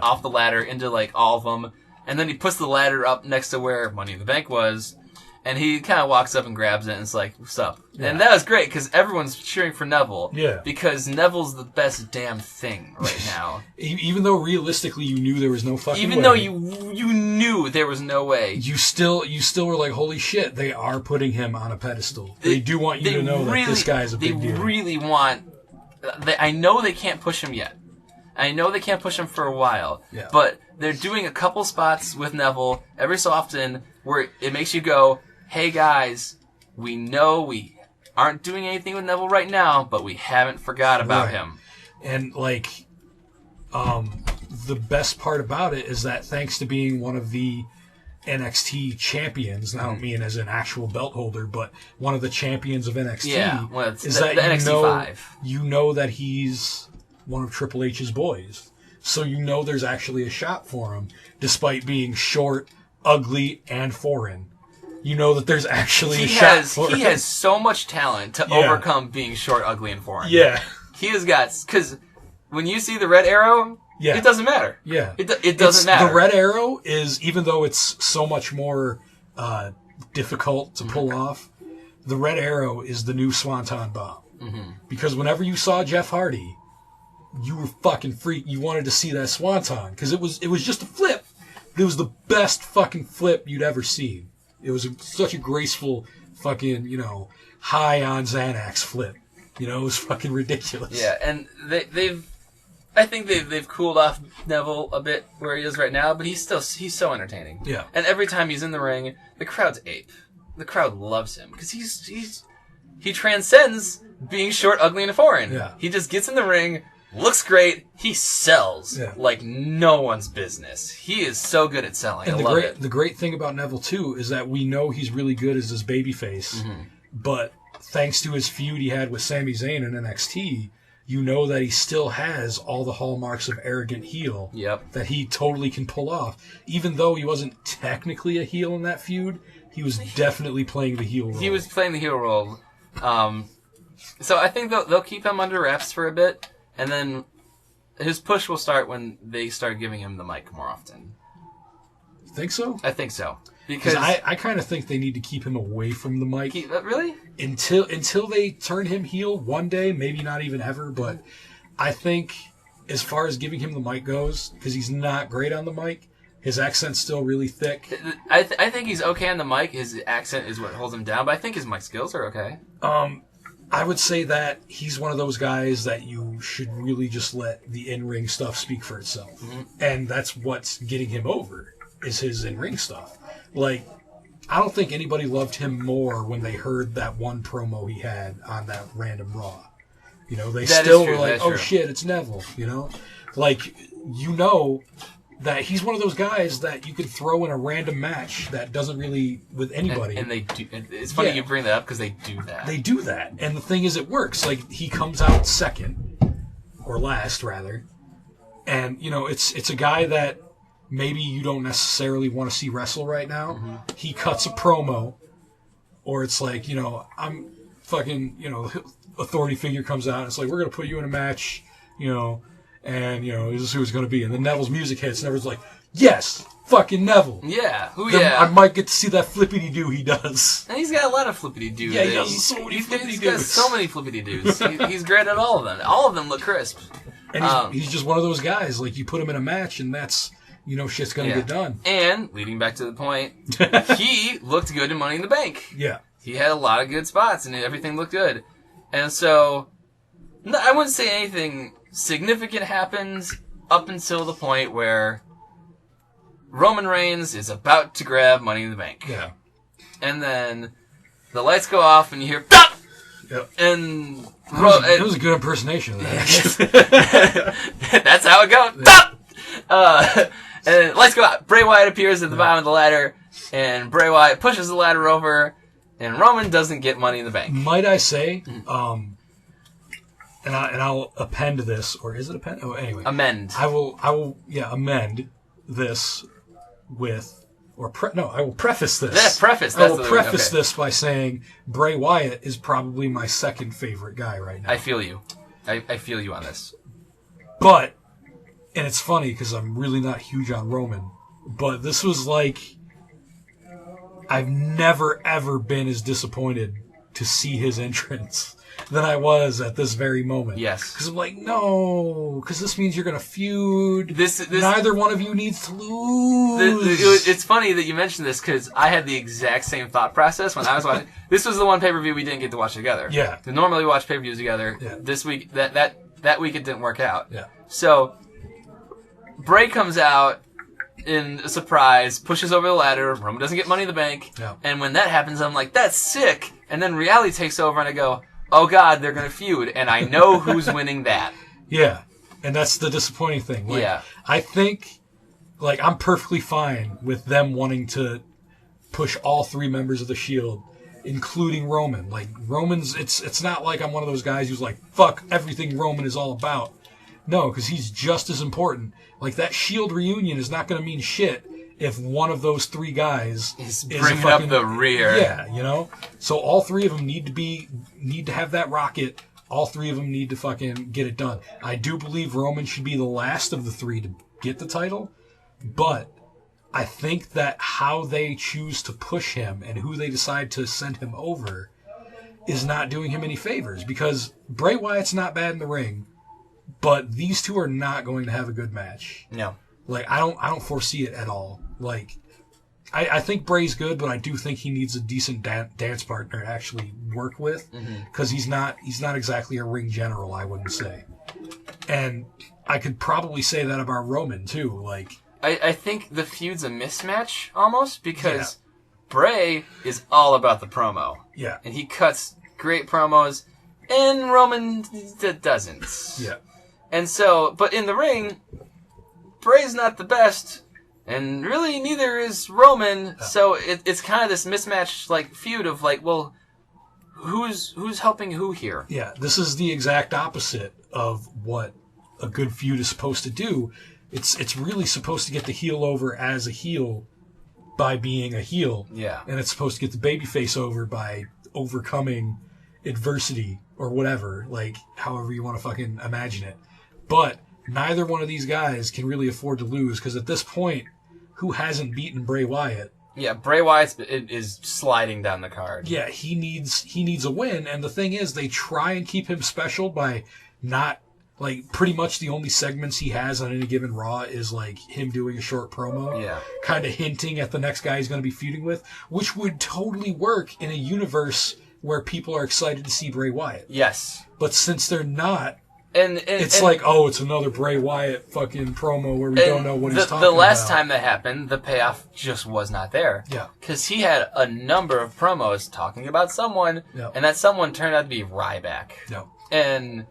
off the ladder into like all of them. And then he puts the ladder up next to where Money in the Bank was. And he kind of walks up and grabs it and it's like, what's up? Yeah. And that was great because everyone's cheering for Neville. Yeah. Because Neville's the best damn thing right now. Even though realistically you knew there was no fucking way. Even though you knew there was no way. You still were like, holy shit, they are putting him on a pedestal. They do want you to know that this guy's a big deal. They really want... I know they can't push him yet. I know they can't push him for a while, but they're doing a couple spots with Neville every so often where it makes you go, hey guys, we know we aren't doing anything with Neville right now, but we haven't forgot about him. And, like, the best part about it is that thanks to being one of the NXT champions, I don't mean as an actual belt holder, but one of the champions of NXT, is that the NXT 5. You know that he's one of Triple H's boys. So you know there's actually a shot for him, despite being short, ugly, and foreign. You know that there's actually a shot for him. He has so much talent to overcome being short, ugly, and foreign. Yeah. He has got... Because when you see the red arrow, it doesn't matter. Yeah. It doesn't matter. The red arrow is, even though it's so much more difficult to pull off, the red arrow is the new Swanton Bomb. Mm-hmm. Because whenever you saw Jeff Hardy, you were fucking freaked. You wanted to see that Swanton. Because it was just a flip. It was the best fucking flip you'd ever seen. It was such a graceful fucking, high on Xanax flip. It was fucking ridiculous. Yeah, and I think they've cooled off Neville a bit where he is right now, but he's so entertaining. Yeah. And every time he's in the ring, the crowd's ape. The crowd loves him because he transcends being short, ugly, and foreign. Yeah. He just gets in the ring, looks great, he sells like no one's business. He is so good at selling. And I love it. The great thing about Neville too is that we know he's really good as this babyface, but thanks to his feud he had with Sami Zayn in NXT, you know that he still has all the hallmarks of arrogant heel that he totally can pull off. Even though he wasn't technically a heel in that feud, he was definitely playing the heel role. He was playing the heel role. So I think they'll keep him under wraps for a bit, and then his push will start when they start giving him the mic more often. Think so? I think so. Because I kind of think they need to keep him away from the mic. Really? Until they turn him heel one day, maybe not even ever, but I think as far as giving him the mic goes, because he's not great on the mic, his accent's still really thick. I think he's okay on the mic. His accent is what holds him down, but I think his mic skills are okay. I would say that he's one of those guys that you should really just let the in-ring stuff speak for itself. Mm-hmm. And that's what's getting him over, is his in-ring stuff. Like, I don't think anybody loved him more when they heard that one promo he had on that random Raw. They still were like, oh shit, it's Neville, Like, that he's one of those guys that you could throw in a random match that doesn't really with anybody. And they do. It's funny you bring that up because they do that. They do that. And the thing is, it works. Like, he comes out second, or last, rather. And, it's a guy that maybe you don't necessarily want to see wrestle right now. Mm-hmm. He cuts a promo, or it's like, I'm fucking, authority figure comes out, and it's like, we're going to put you in a match, and, this is who it's going to be. And then Neville's music hits, and everyone's like, yes, fucking Neville. Yeah, I might get to see that flippity-doo he does. And he's got a lot of flippity-doo. Yeah, he does so many flippity-doos. He's got so many flippity-doos. He's great at all of them. All of them look crisp. And he's just one of those guys, like, you put him in a match, and that's... shit's going to get done. And, leading back to the point, he looked good in Money in the Bank. Yeah. He had a lot of good spots, and everything looked good. And so, I wouldn't say anything significant happens up until the point where Roman Reigns is about to grab Money in the Bank. Yeah. And then the lights go off, and you hear, POP! Yep. And... It was a good impersonation of that. That's how it goes. POP! And lights go out. Bray Wyatt appears at the bottom of the ladder, and Bray Wyatt pushes the ladder over, and Roman doesn't get Money in the Bank. Might I say, and I'll append this, or is it append? Oh, anyway. Amend. I will, amend this with, I will preface this. Yeah, preface. I will preface this by saying Bray Wyatt is probably my second favorite guy right now. I feel you. I feel you on this. But, and it's funny because I'm really not huge on Roman, but this was like, I've never ever been as disappointed to see his entrance than I was at this very moment. Yes. Because I'm like, no, because this means you're going to feud. Neither one of you needs to lose. It's funny that you mentioned this because I had the exact same thought process when I was watching. This was the one pay-per-view we didn't get to watch together. Yeah. We normally watch pay-per-views together. Yeah. This week, that that week it didn't work out. Yeah. So Bray comes out in a surprise, pushes over the ladder. Roman doesn't get Money in the Bank. Yeah. And when that happens, I'm like, that's sick. And then reality takes over, and I go, oh God, they're gonna feud, and I know who's winning that. Yeah, and that's the disappointing thing. Like, Yeah. I think, like, I'm perfectly fine with them wanting to push all 3 members of the Shield, including Roman. Like, Roman's, it's not like I'm one of those guys who's like, fuck everything Roman is all about. No, because he's just as important. Like, that Shield reunion is not going to mean shit if one of those 3 guys is bringing up the rear. Yeah, you know? So all 3 of them need to have that rocket. All 3 of them need to fucking get it done. I do believe Roman should be the last of the 3 to get the title, but I think that how they choose to push him and who they decide to send him over is not doing him any favors, because Bray Wyatt's not bad in the ring, but these 2 are not going to have a good match. No. Like, I don't foresee it at all. Like, I think Bray's good, but I do think he needs a decent dance partner to actually work with, because he's not exactly a ring general, I wouldn't say. And I could probably say that about Roman too. Like, I think the feud's a mismatch almost, because Bray is all about the promo. Yeah. And he cuts great promos, and Roman doesn't. Yeah. And so, but in the ring, Bray's not the best, and really neither is Roman. So it's kind of this mismatch, like, feud of like, well, who's helping who here? Yeah, this is the exact opposite of what a good feud is supposed to do. It's really supposed to get the heel over as a heel by being a heel. Yeah. And it's supposed to get the babyface over by overcoming adversity or whatever, like, however you want to fucking imagine it. But neither one of these guys can really afford to lose, because at this point, who hasn't beaten Bray Wyatt? Yeah, Bray Wyatt is sliding down the card. Yeah, he needs a win, and the thing is, they try and keep him special by not, like, pretty much the only segments he has on any given Raw is, like, him doing a short promo. Yeah. Kind of hinting at the next guy he's going to be feuding with, which would totally work in a universe where people are excited to see Bray Wyatt. Yes. But since they're not, and it's like, oh, it's another Bray Wyatt fucking promo where we don't know what he's talking about. The last time that happened, the payoff just was not there. Yeah. Because he had a number of promos talking about someone, and that someone turned out to be Ryback. Yeah. And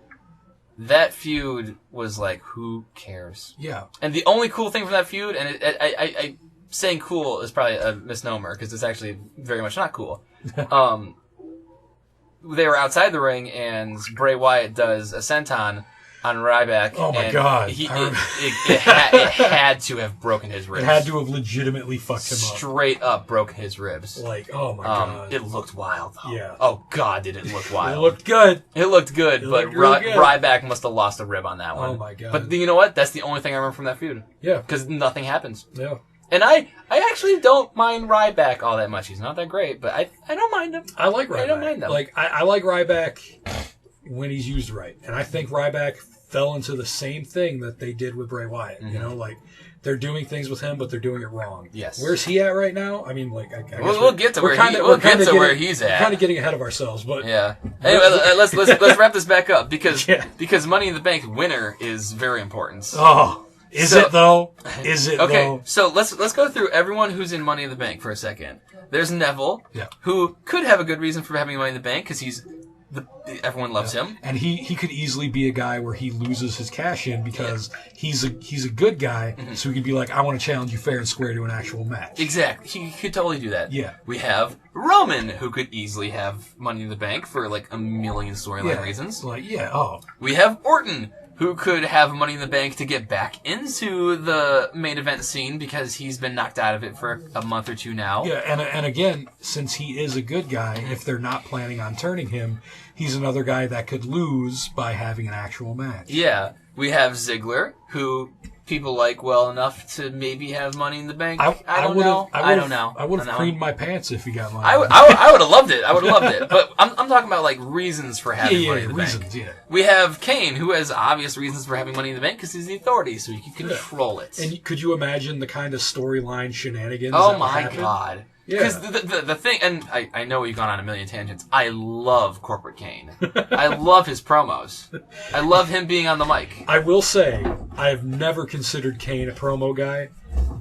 that feud was like, who cares? Yeah. And the only cool thing from that feud, and I saying cool is probably a misnomer, because it's actually very much not cool. They were outside the ring, and Bray Wyatt does a senton on Ryback. Oh my and God! It had to have broken his ribs. It had to have legitimately fucked him up. Straight up broken his ribs. Like, oh my God! It looked wild, though. Yeah. Oh God, did it look wild? It looked good. It looked good, but looked good. Ryback must have lost a rib on that one. Oh my God! But you know what? That's the only thing I remember from that feud. Yeah. Because nothing happens. Yeah. And I actually don't mind Ryback all that much. He's not that great, but I don't mind him. I like Ryback. I don't mind him. Like, I like Ryback when he's used right. And I think Ryback fell into the same thing that they did with Bray Wyatt. Mm-hmm. You know, like, they're doing things with him, but they're doing it wrong. Yes. Where's he at right now? I mean, like, I guess we'll get to where he's at. We're kind of getting ahead of ourselves, but yeah. Anyway, let's wrap this back up because Money in the Bank winner is very important. Oh. Is it though? Okay, so let's go through everyone who's in Money in the Bank for a second. There's Neville, who could have a good reason for having Money in the Bank because everyone loves him, and he could easily be a guy where he loses his cash in because he's a good guy, so he could be like, I want to challenge you fair and square to an actual match. Exactly, he could totally do that. Yeah, we have Roman, who could easily have Money in the Bank for like a million storyline reasons. Like we have Orton, who could have Money in the Bank to get back into the main event scene because he's been knocked out of it for a month or two now. Yeah, and again, since he is a good guy, if they're not planning on turning him, he's another guy that could lose by having an actual match. Yeah, we have Ziggler, who people like well enough to maybe have Money in the Bank. I don't know. I would have creamed my pants if he got money. I would have loved it. I would have loved it. But I'm talking about like reasons for having Money in the Bank. Yeah. We have Kane, who has obvious reasons for having Money in the Bank because he's the authority, so he can control it. And could you imagine the kind of storyline shenanigans? Oh my God! Because the thing, and I know we've gone on a million tangents. I love Corporate Kane. I love his promos. I love him being on the mic. I will say, I've never considered Kane a promo guy,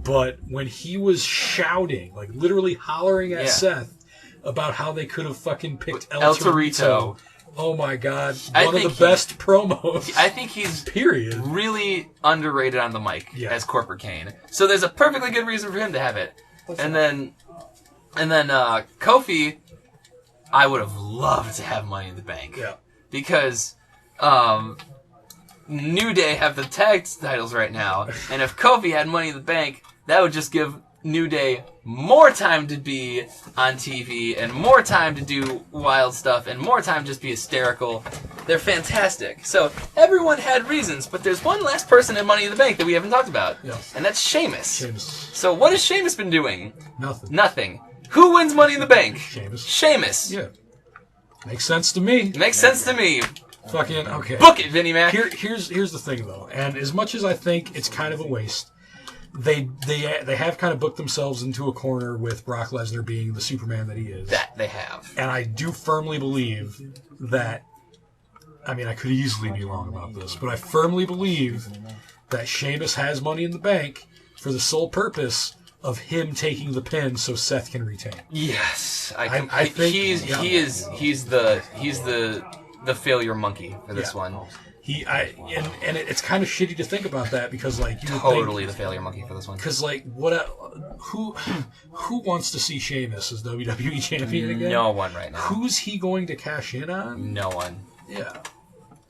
but when he was shouting, like literally hollering at Seth about how they could have fucking picked El Torito. Oh my God! One of the best promos. I think he's really underrated on the mic as Corporate Kane. So there's a perfectly good reason for him to have it. And then Kofi, I would have loved to have Money in the Bank. Yeah. Because New Day have the tag titles right now, and if Kofi had Money in the Bank, that would just give New Day more time to be on TV and more time to do wild stuff and more time to just be hysterical. They're fantastic. So everyone had reasons, but there's one last person in Money in the Bank that we haven't talked about, and that's Sheamus. So what has Sheamus been doing? Nothing. Who wins Money in the Bank? Sheamus. Yeah. Makes sense to me. Makes sense to me. Fucking okay. Book it, Vinnie Mac. Here's the thing though, and as much as I think it's kind of a waste, they have kind of booked themselves into a corner with Brock Lesnar being the Superman that he is. That they have. And I do firmly believe that, I mean, I could easily be wrong about this, but I firmly believe that Sheamus has Money in the Bank for the sole purpose of him taking the pin so Seth can retain. Yes. I think he's the failure monkey for this one. It's kind of shitty to think about that because like you totally the failure monkey for this one. Because like who wants to see Sheamus as WWE champion again? No one right now. Who's he going to cash in on? No one. Yeah.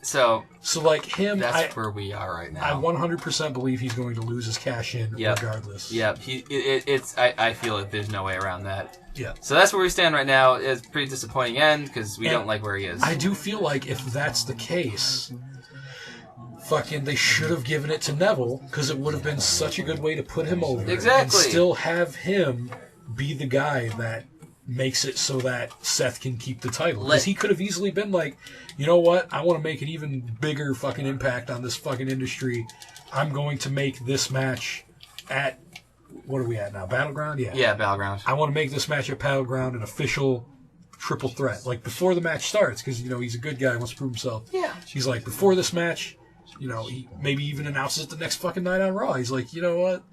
So like him, that's where we are right now. I 100% believe he's going to lose his cash in regardless. Yeah. I feel like there's no way around that. Yeah. So that's where we stand right now. It's a pretty disappointing end because we don't like where he is. I do feel like if that's the case, fucking they should have given it to Neville because it would have been such a good way to put him over. Exactly. And still have him be the guy that makes it so that Seth can keep the title. Because he could have easily been like, you know what? I want to make an even bigger fucking impact on this fucking industry. I'm going to make this match at... What are we at now? Battleground? Yeah. Yeah, Battleground. I want to make this match at Battleground an official triple threat. Like, before the match starts, because, you know, he's a good guy, wants to prove himself. Yeah. He's like, before this match, you know, he maybe even announces it the next fucking night on Raw. He's like, you know what?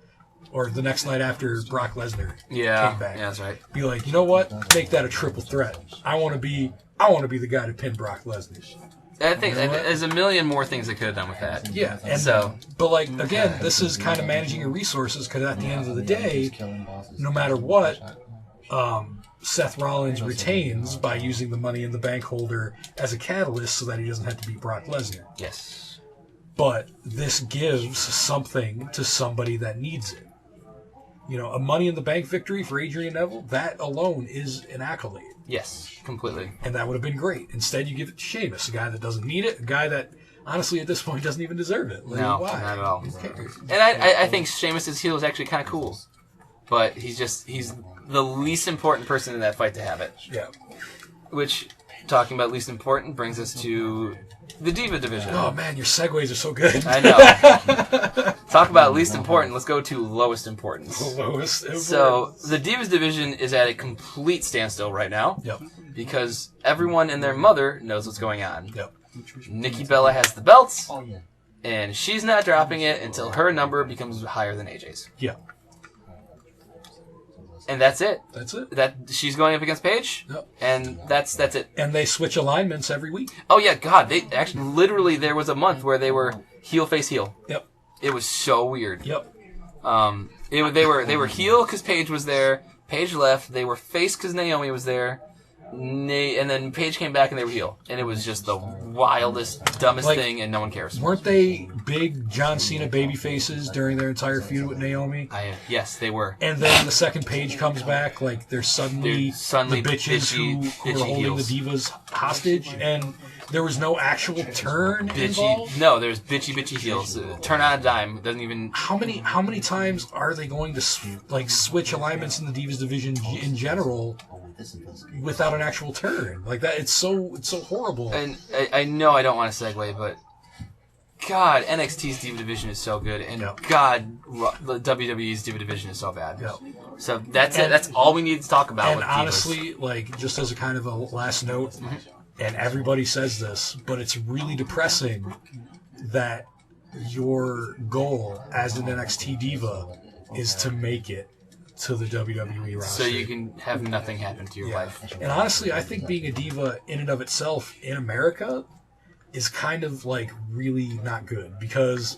Or the next night after Brock Lesnar came back. Yeah, that's right. Be like, you know what? Make that a triple threat. I want to be the guy to pin Brock Lesnar. I think there's a million more things they could have done with that. Yeah. But, like, again, this is kind of managing your resources because at the end of the day, no matter what, Seth Rollins retains by using the Money in the Bank holder as a catalyst so that he doesn't have to beat Brock Lesnar. Yes. But this gives something to somebody that needs it. You know, a Money in the Bank victory for Adrian Neville, that alone is an accolade. Yes, completely. And that would have been great. Instead, you give it to Sheamus, a guy that doesn't need it, a guy that, honestly, at this point, doesn't even deserve it. Like, no, why? Not at all. And I think Sheamus' heel is actually kind of cool. But he's the least important person in that fight to have it. Yeah. Which, talking about least important, brings us to the Diva division. Oh, man, your segues are so good. I know. Talk about least important. Let's go to lowest importance. Lowest importance. So, the Divas division is at a complete standstill right now. Yep. Because everyone and their mother knows what's going on. Yep. Nikki Bella has the belts, and she's not dropping it until her number becomes higher than AJ's. Yeah. And that's it. That's it. That she's going up against Paige. Yep. And that's it. And they switch alignments every week. Oh yeah, God! They actually literally there was a month where they were heel face heel. Yep. It was so weird. Yep. They were heel because Paige was there. Paige left. They were face because Naomi was there. And then Paige came back and they were heel. And it was just the wildest, dumbest thing, and no one cares. Weren't they big John Cena baby faces during their entire feud with Naomi? Yes, they were. And then the second Paige comes back, like they're suddenly the bitches who are holding heels. the divas hostage, and there was no actual turn involved? No, there's bitchy heels. Turn on a dime. It doesn't even... How many times are they going to switch alignments in the Divas division in general without an actual turn? Like that, it's so horrible. And I know I don't want to segue, but God, NXT's Diva division is so good, and God, the WWE's Diva division is so bad. Yep. So that's it. That's all we need to talk about. And with divas. honestly, like, just as a kind of a last note, and everybody says this, but it's really depressing that your goal as an NXT diva is to make it to the WWE roster. So you can have nothing happen to your life. And honestly, I think being a diva in and of itself in America is kind of like really not good, because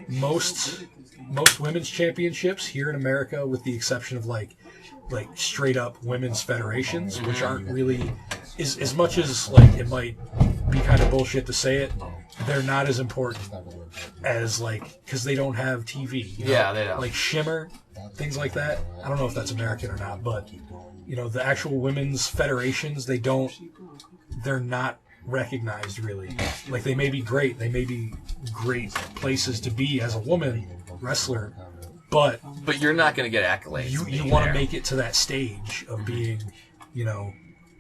most women's championships here in America, with the exception of like straight up women's federations, which aren't really as much as like it might be kind of bullshit to say it, they're not as important as like, because they don't have TV. You know? Yeah, they don't. Like Shimmer, things like that. I don't know if that's American or not, but you know, the actual women's federations, they're not recognized really. Like, they may be great, they may be great places to be as a woman wrestler, but you're not going to get accolades. You want to make it to that stage of being, you know,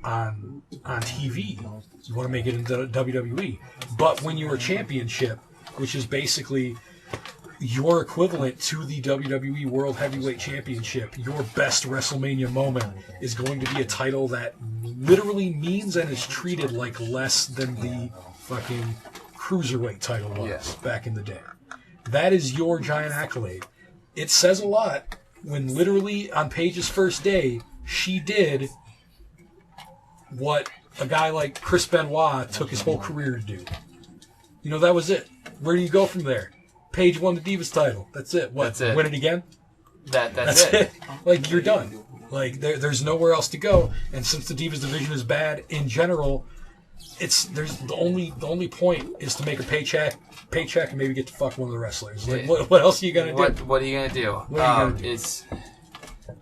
on TV. You want to make it into WWE. But when you're a championship, which is basically your equivalent to the WWE World Heavyweight Championship, your best WrestleMania moment is going to be a title that literally means and is treated like less than the fucking Cruiserweight title was back in the day. That is your giant accolade. It says a lot when literally on Paige's first day, she did what a guy like Chris Benoit took his whole career to do. You know, that was it. Where do you go from there? Paige won the Divas title. That's it. What? That's it. Win it again? That's it. Like, you're done. Like, there's nowhere else to go. And since the Divas division is bad in general, the only point is to make a paycheck and maybe get to fuck one of the wrestlers. Like, what else are you gonna do? What are you gonna do? What are you gonna do?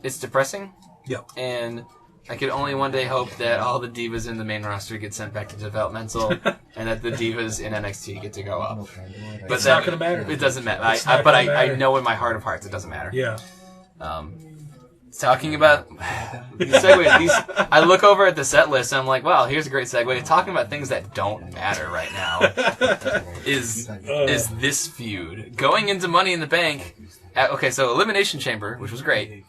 It's depressing. Yep. And I could only one day hope that all the divas in the main roster get sent back to developmental, and that the divas in NXT get to go up. But it's not going to matter. It doesn't matter. I know in my heart of hearts it doesn't matter. Yeah. Talking about segues, I look over at the set list and I'm like, wow, here's a great segue. Talking about things that don't matter right now is this feud. Going into Money in the Bank, so Elimination Chamber, which was great,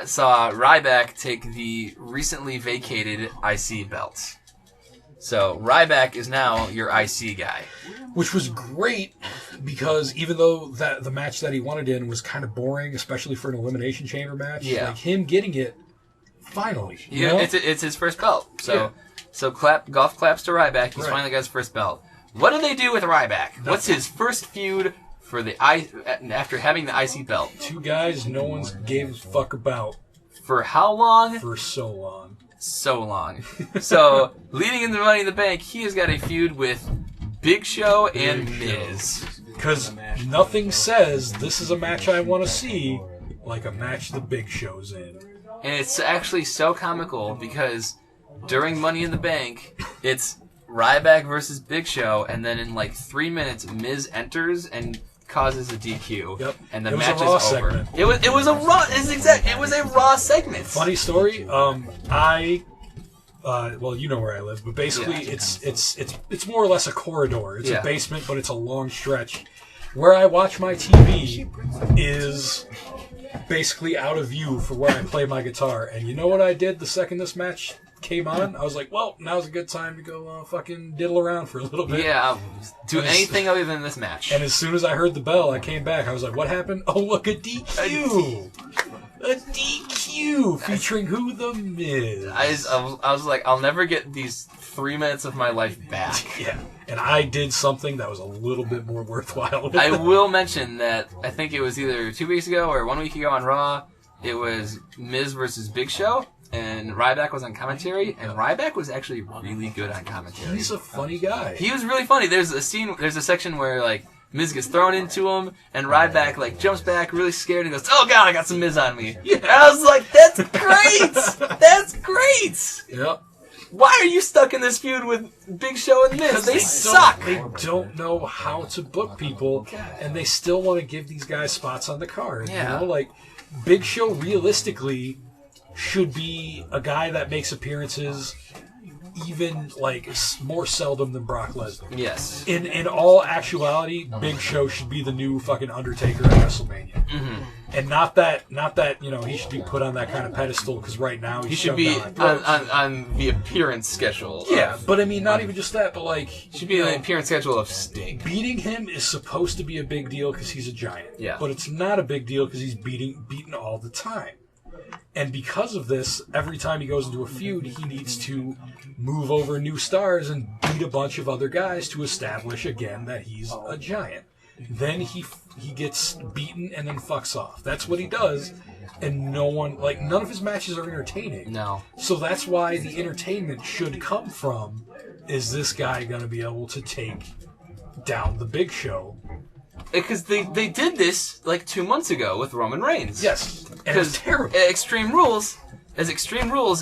saw Ryback take the recently vacated IC belt. So Ryback is now your IC guy. Which was great, because even though the match that he wanted in was kind of boring, especially for an Elimination Chamber match, like him getting it, finally. You know? It's his first belt. So golf claps to Ryback. He's finally got his first belt. What do they do with Ryback? What's his first feud for after having the IC belt? Two guys no one's gave a fuck about. For how long? For so long. So long. So, leading into Money in the Bank, he has got a feud with Big Show and Miz. Because nothing says, this is a match I want to see, like a match the Big Show's in. And it's actually so comical, because during Money in the Bank, it's Ryback versus Big Show, and then in like 3 minutes, Miz enters and causes a DQ. Yep. And the It was match a Raw is over. segment. It was a Raw. It was a Raw segment. Funny story. Well, you know where I live, but basically it's more or less a corridor. It's a basement, but it's a long stretch. Where I watch my TV is basically out of view for where I play my guitar. And you know what I did the second this match came on? I was like, well, now's a good time to go fucking diddle around for a little bit. Yeah, do anything other than this match. And as soon as I heard the bell, I came back. I was like, what happened? Oh, look, a DQ! A DQ featuring who? The Miz. I was like, I'll never get these 3 minutes of my life back. Yeah. And I did something that was a little bit more worthwhile. I will mention that I think it was either 2 weeks ago or 1 week ago on Raw. It was Miz versus Big Show, and Ryback was on commentary, and Ryback was actually really good on commentary. He's a funny guy. He was really funny. There's a section where like Miz gets thrown into him, and Ryback like jumps back, really scared, and goes, "Oh God, I got some Miz on me." Yeah. And I was like, "That's great! That's great!" Yep. Why are you stuck in this feud with Big Show and Miz? Because they suck. They don't know how to book people, and they still want to give these guys spots on the card. Yeah. You know, like Big Show realistically should be a guy that makes appearances even like more seldom than Brock Lesnar. Yes. In all actuality, Big Show should be the new fucking Undertaker at WrestleMania. Mm-hmm. And not that he should be put on that kind of pedestal because right now he should be on the appearance schedule. Yeah, but I mean, not even just that, but like should be on the appearance schedule of Sting. Beating him is supposed to be a big deal because he's a giant. Yeah, but it's not a big deal because he's beaten all the time. And because of this, every time he goes into a feud, he needs to move over new stars and beat a bunch of other guys to establish again that he's a giant. Then he gets beaten and then fucks off. That's what he does, and none of his matches are entertaining. No. So that's why the entertainment should come from, is this guy going to be able to take down the Big Show? Because they did this like 2 months ago with Roman Reigns. Yes. And it was terrible. Extreme Rules,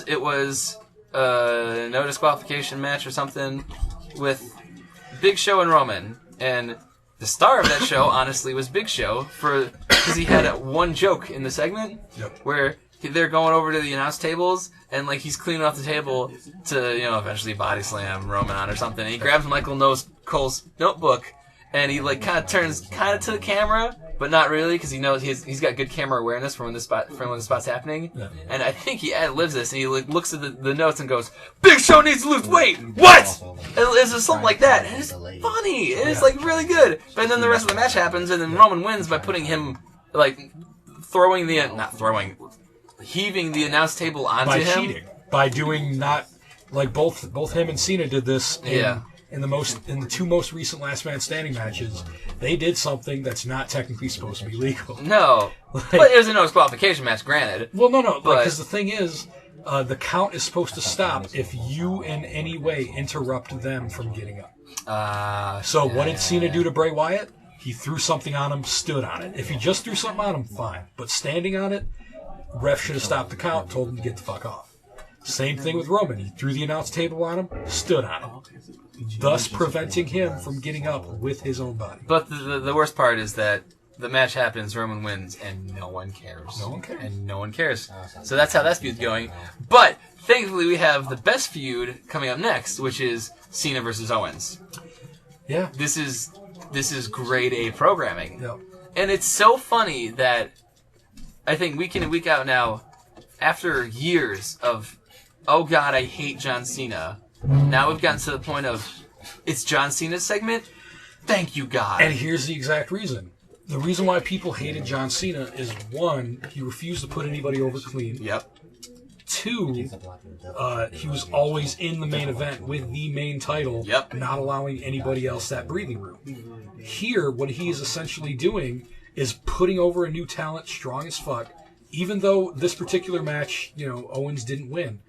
it was no disqualification match or something with Big Show and Roman. And the star of that show, honestly, was Big Show because he had one joke in the segment where they're going over to the announce tables and like he's cleaning off the table to eventually body slam Roman on or something. And he grabs Michael Cole's notebook and he like kind of turns to the camera, but not really because he knows he's got good camera awareness from when the spot's happening. Yeah. And I think he ad-libs this and he like looks at the notes and goes, "Big Show needs to lose weight." What? It's just something like that. And it's funny. It is like really good. But then the rest of the match happens and then Roman wins by putting him like heaving the announce table onto him. By cheating. By doing not like both him and Cena did this. In the two most recent Last Man Standing matches, they did something that's not technically supposed to be legal. No, but it was a no disqualification match, granted. Well, no, because the thing is, the count is supposed to stop if you in any way interrupt them from getting up. So what did Cena do to Bray Wyatt? He threw something on him, stood on it. If he just threw something on him, fine. But standing on it, ref should have stopped the count, told him to get the fuck off. Same thing with Roman. He threw the announce table on him, stood on it, thus preventing him from getting up with his own body. But the worst part is that the match happens, Roman wins, and no one cares. No one cares. So that's how that feud's going. But thankfully, we have the best feud coming up next, which is Cena versus Owens. Yeah. This is grade A programming. Yep. And it's so funny that I think week in and week out now, after years of, oh God, I hate John Cena, now we've gotten to the point of, it's John Cena's segment? Thank you, God. And here's the exact reason. The reason why people hated John Cena is, one, he refused to put anybody over clean. Yep. Two, he was always in the main event with the main title, not allowing anybody else that breathing room. Here, what he is essentially doing is putting over a new talent, strong as fuck, even though this particular match, Owens didn't win.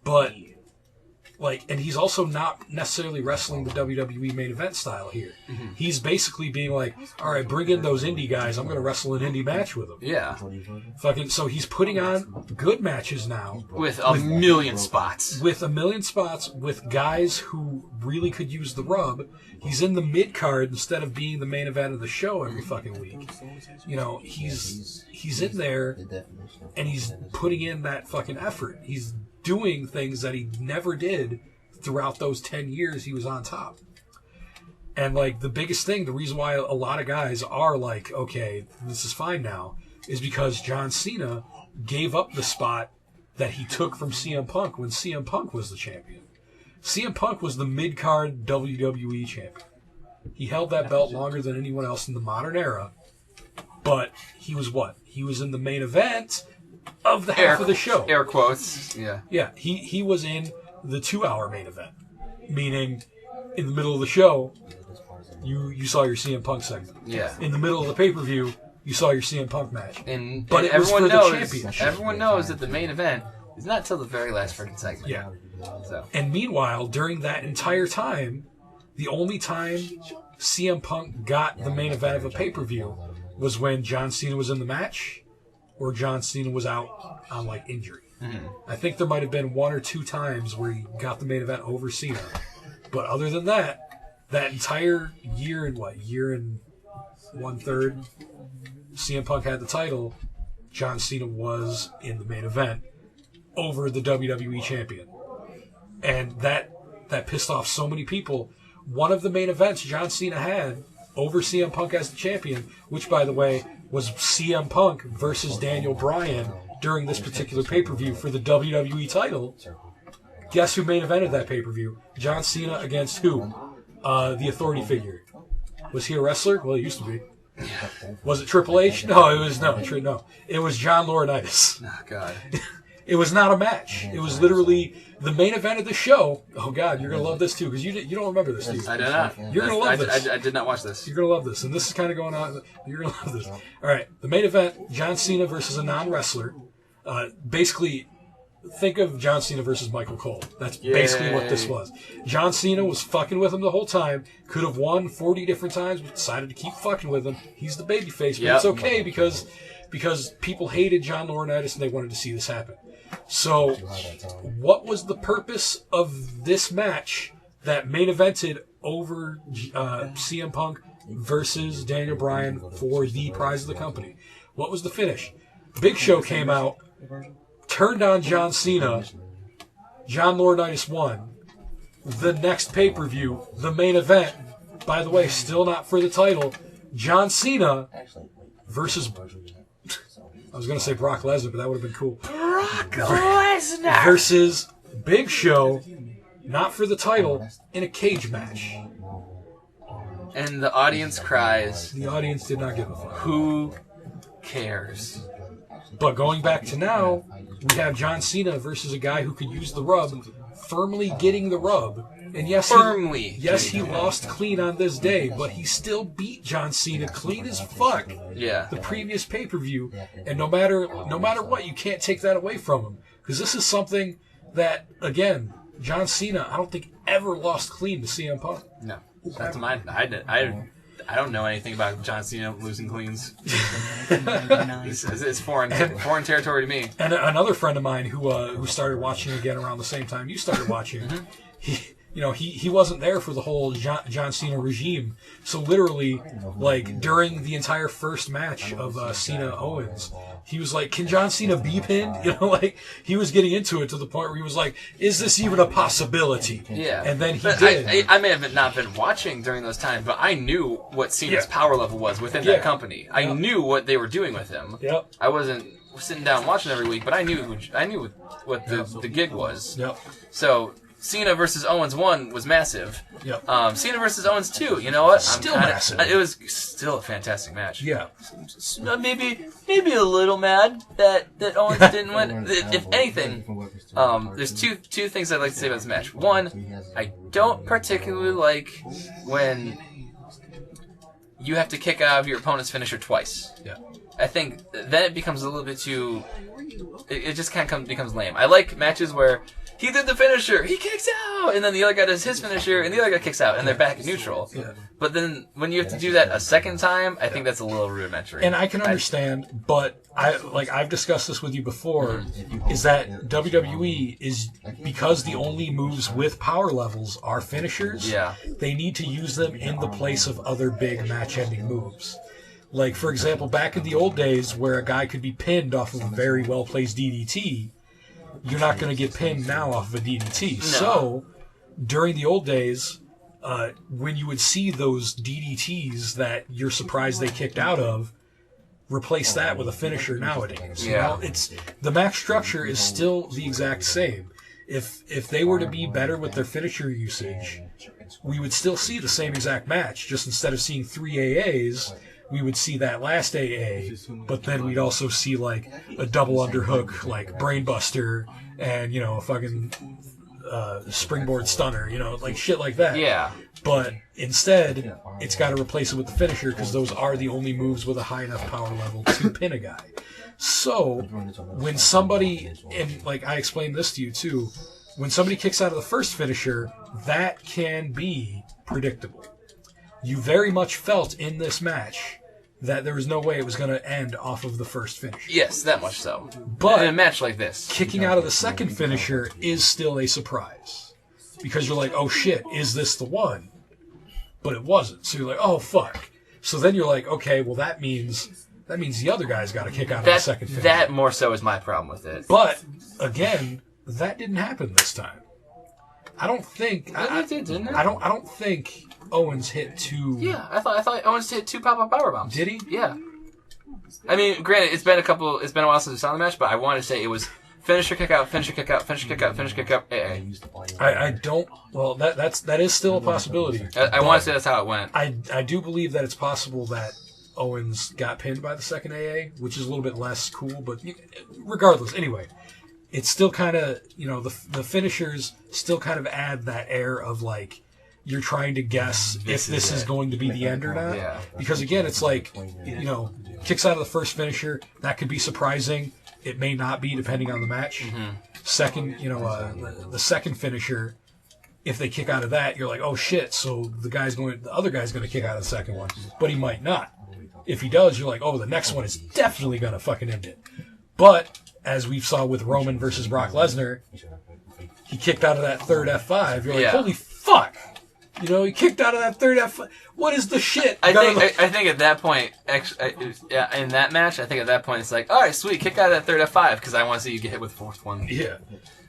But, and he's also not necessarily wrestling the WWE main event style here. Mm-hmm. He's basically being like, all right, bring in those indie guys. I'm going to wrestle an indie match with them. Yeah. So he's putting on good matches now. With a million spots. With a million spots, with guys who really could use the rub. He's in the mid-card instead of being the main event of the show every fucking week. He's in there, and he's putting in that fucking effort. He's doing things that he never did throughout those 10 years he was on top. And, the biggest thing, the reason why a lot of guys are like, okay, this is fine now, is because John Cena gave up the spot that he took from CM Punk when CM Punk was the champion. CM Punk was the mid-card WWE champion. He held that belt longer than anyone else in the modern era, but he was what? He was in the main event of the half of the show. Air quotes, yeah. Yeah, he was in the 2-hour main event, meaning in the middle of the show, you saw your CM Punk segment. Yeah. In the middle of the pay-per-view, you saw your CM Punk match. But everyone knows that the main event is not till the very last freaking segment. Yeah. So. And meanwhile, during that entire time, the only time CM Punk got the main event of a pay-per-view was when John Cena was in the match or John Cena was out on, injury. Mm-hmm. I think there might have been 1 or 2 times where he got the main event over Cena. But other than that entire year and 1/3, CM Punk had the title, John Cena was in the main event over the WWE champion. and that pissed off so many people. One of the main events John Cena had over CM Punk as the champion, which, by the way, was CM Punk versus Daniel Bryan during this particular pay-per-view for the WWE title. Guess who main evented that pay-per-view? John Cena against who? The authority figure. Was he a wrestler? Well, he used to be. Was it Triple H? No, it was no. It was John Laurinaitis. Oh, God. It was not a match. It was literally the main event of the show. Oh, God, you're going to love this, too, because you don't remember this, do you? I do not. You're going to love this. I did not watch this. You're going to love this, and this is kind of going on. You're going to love this. All right, the main event, John Cena versus a non-wrestler. Basically, think of John Cena versus Michael Cole. That's basically what this was. John Cena was fucking with him the whole time. Could have won 40 different times, but decided to keep fucking with him. He's the babyface, but it's okay because people hated John Laurinaitis and they wanted to see this happen. So, what was the purpose of this match that main evented over CM Punk versus Daniel Bryan for the prize of the company? What was the finish? Big Show came out, turned on John Cena. John Laurinaitis won. The next pay-per-view, the main event, by the way, still not for the title, John Cena versus... I was going to say Brock Lesnar, but that would have been cool. Brock Lesnar! Versus Big Show, not for the title, in a cage match. And the audience cries. The audience did not give a fuck. Who cares? But going back to now, we have John Cena versus a guy who could use the rub, firmly getting the rub. And yes, he lost clean on this day, but he still beat John Cena clean as fuck. Yeah. The previous pay-per-view, and no matter what, you can't take that away from him, because this is something that, again, John Cena, I don't think ever lost clean to CM Punk. No, that's mine. I don't know anything about John Cena losing cleans. It's foreign territory to me. And another friend of mine who started watching again around the same time you started watching, he wasn't there for the whole John Cena regime. So literally, like, during the entire first match of Cena Owens, he was like, "Can John Cena be pinned?" Like, he was getting into it to the point where he was like, "Is this even a possibility?" Yeah. And then he did. I may have not been watching during those times, but I knew what Cena's power level was within that company. I knew what they were doing with him. Yep. I wasn't sitting down watching every week, but I knew what the gig was. Yep. So Cena versus Owens 1 was massive. Yep. Cena versus Owens 2, you know what? Still massive. It was still a fantastic match. Yeah. Maybe a little mad that Owens didn't win. If anything, there's two things I'd like to say about this match. One, I don't particularly like when you have to kick out of your opponent's finisher twice. Yeah. I think then it becomes a little bit too... It just kind of becomes lame. I like matches where he did the finisher, he kicks out, and then the other guy does his finisher, and the other guy kicks out, and they're back in neutral. Yeah. But then when you have to do that a second time, I think that's a little rudimentary. And I can understand, but I've discussed this with you before, is that WWE is, because the only moves with power levels are finishers, they need to use them in the place of other big match-ending moves. Like, for example, back in the old days where a guy could be pinned off of a very well-placed DDT, you're not going to get pinned now off of a DDT. No. So, during the old days, when you would see those DDTs that you're surprised they kicked out of, replace that with a finisher nowadays. Yeah. You know, the match structure is still the exact same. If they were to be better with their finisher usage, we would still see the same exact match. Just instead of seeing 3 AAs, we would see that last AA, but then we'd also see, like, a double underhook, like Brainbuster, and, a fucking springboard stunner, like shit like that. Yeah. But instead, it's got to replace it with the finisher, because those are the only moves with a high enough power level to pin a guy. So, when somebody, and like I explained this to you too, when somebody kicks out of the first finisher, that can be predictable. You very much felt in this match that there was no way it was going to end off of the first finish. Yes, that much so. But in a match like this, kicking out of the second finisher is still a surprise. Because you're like, oh shit, is this the one? But it wasn't. So you're like, oh fuck. So then you're like, okay, well that means the other guy's got to kick out of the second finisher. That more so is my problem with it. But, again, that didn't happen this time. I don't think. It did, didn't it? I don't think Owens hit 2. Yeah, I thought Owens hit 2 pop-up power bombs. Did he? Yeah. I mean, granted, it's been a while since we saw the match, but I want to say it was finisher kick out, finisher kick out, finisher kick out, finisher kick out. I don't. Well, that is still a possibility. I want to say that's how it went. I do believe that it's possible that Owens got pinned by the second AA, which is a little bit less cool, but regardless, anyway, it's still kind of, the finishers still kind of add that air of like, you're trying to guess if this is going to be the end or not. Yeah. Because again, it's like, kicks out of the first finisher, that could be surprising. It may not be, depending on the match. Mm-hmm. Second, the second finisher, if they kick out of that, you're like, oh shit, so the other guy's going to kick out of the second one. But he might not. If he does, you're like, oh, the next one is definitely going to fucking end it. But, as we saw with Roman versus Brock Lesnar, he kicked out of that third F5. You're like, holy fuck. He kicked out of that third F5. What is the shit? I think at that point, in that match, I think at that point it's like, all right, sweet, kick out of that third F5 because I want to see you get hit with the fourth one. Yeah.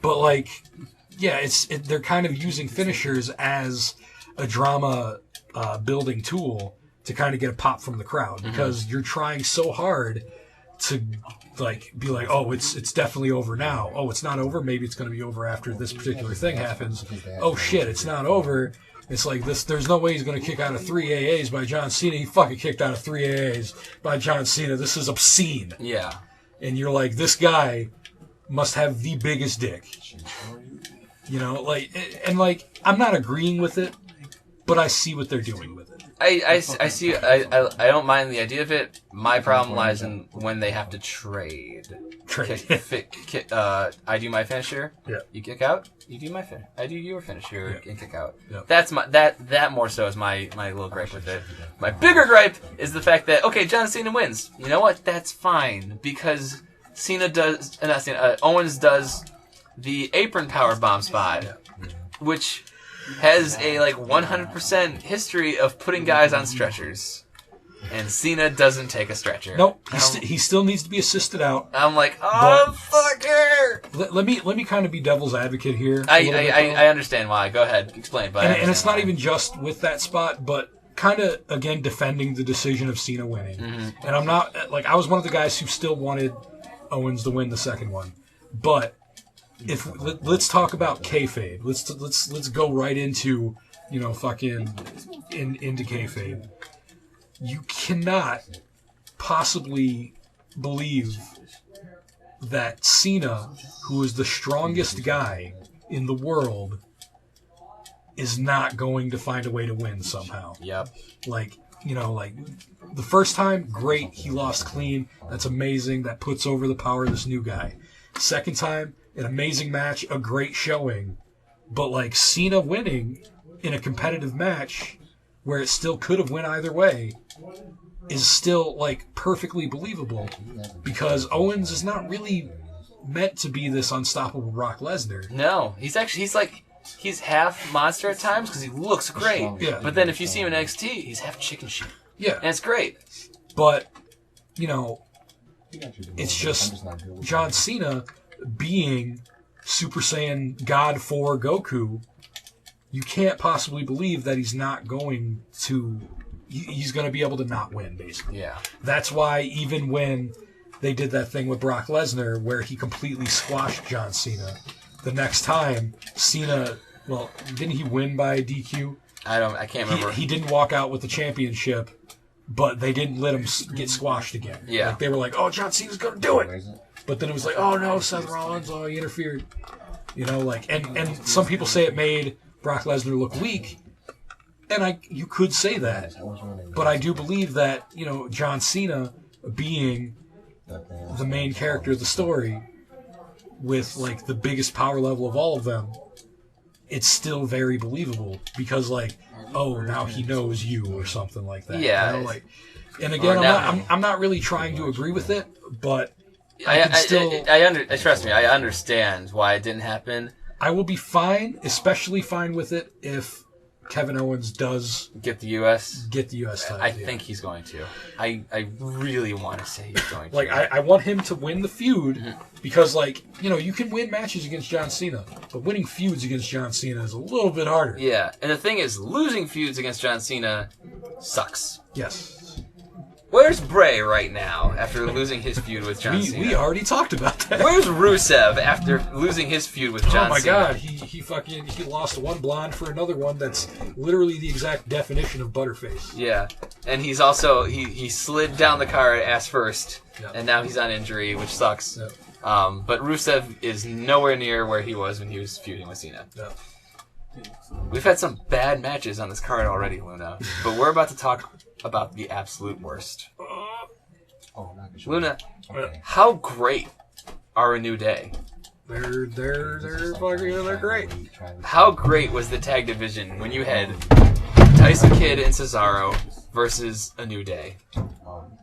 But, they're kind of using finishers as a drama building tool to kind of get a pop from the crowd because you're trying so hard to be like, oh, it's definitely over now. Oh, it's not over. Maybe it's going to be over after this particular thing happens. Oh shit, it's not over. It's like this. There's no way he's going to kick out of 3 AAs by John Cena. He fucking kicked out of 3 AAs by John Cena. This is obscene. Yeah. And you're like, this guy must have the biggest dick. I'm not agreeing with it, but I see what they're doing with it. I see. I don't mind the idea of it. My problem lies in when they have to trade. I do my finisher. Yeah. You kick out. You do my finisher. I do your finisher and kick out. Yeah. That's that more so is my little gripe with it. My bigger gripe is the fact that John Cena wins. You know what? That's fine because Owens does the apron power bomb spot, which has a 100% history of putting guys on stretchers, and Cena doesn't take a stretcher. Nope, he still needs to be assisted out. I'm like, oh fucker. Let me kind of be devil's advocate here. I understand why. Go ahead, explain. But and it's not even just with that spot, but kind of again defending the decision of Cena winning. Mm-hmm. And I'm not I was one of the guys who still wanted Owens to win the second one, but. Let's talk about kayfabe. Let's go right into into kayfabe. You cannot possibly believe that Cena, who is the strongest guy in the world, is not going to find a way to win somehow. Yep. The first time, great, he lost clean. That's amazing. That puts over the power of this new guy. Second time, an amazing match, a great showing. But, Cena winning in a competitive match where it still could have went either way is still, perfectly believable because Owens is not really meant to be this unstoppable Brock Lesnar. No. He's half monster at times because he looks great. Yeah. But then if you see him in NXT, he's half chicken shit. Yeah. And it's great. But, it's just John Cena being Super Saiyan God 4 Goku, you can't possibly believe that he's not going to... He's going to be able to not win, basically. Yeah. That's why even when they did that thing with Brock Lesnar where he completely squashed John Cena, the next time, Cena... Well, didn't he win by DQ? I can't remember. He didn't walk out with the championship, but they didn't let him get squashed again. Yeah. They were like, oh, John Cena's going to do it! But then it was like, oh no, Seth Rollins, he interfered. And some people say it made Brock Lesnar look weak. And you could say that. But I do believe that, John Cena being the main character of the story with the biggest power level of all of them, it's still very believable because now he knows you or something like that. Yeah. And again, I'm not really trying to agree with it, but trust me, I understand why it didn't happen. I will be fine, especially fine with it if Kevin Owens does get the U.S. title. I think he's going to. I really want to say he's going to. Like, I want him to win the feud because, like, you know, you can win matches against John Cena, but winning feuds against John Cena is a little bit harder. Yeah, and the thing is, losing feuds against John Cena sucks. Yes. Where's Bray right now after losing his feud with John Cena? We already talked about that. Where's Rusev after losing his feud with John Cena? Oh my God, he lost one blonde for another one that's literally the exact definition of butterface. Yeah, and he's also he slid down the card ass first, and now he's on injury, which sucks. Yep. But Rusev is nowhere near where he was when he was feuding with Cena. Yep. We've had some bad matches on this card already, Luna, but we're about to talk about the absolute worst. Luna, how great are A New Day? They're great. How great was the tag division when you had Tyson Kidd and Cesaro versus A New Day?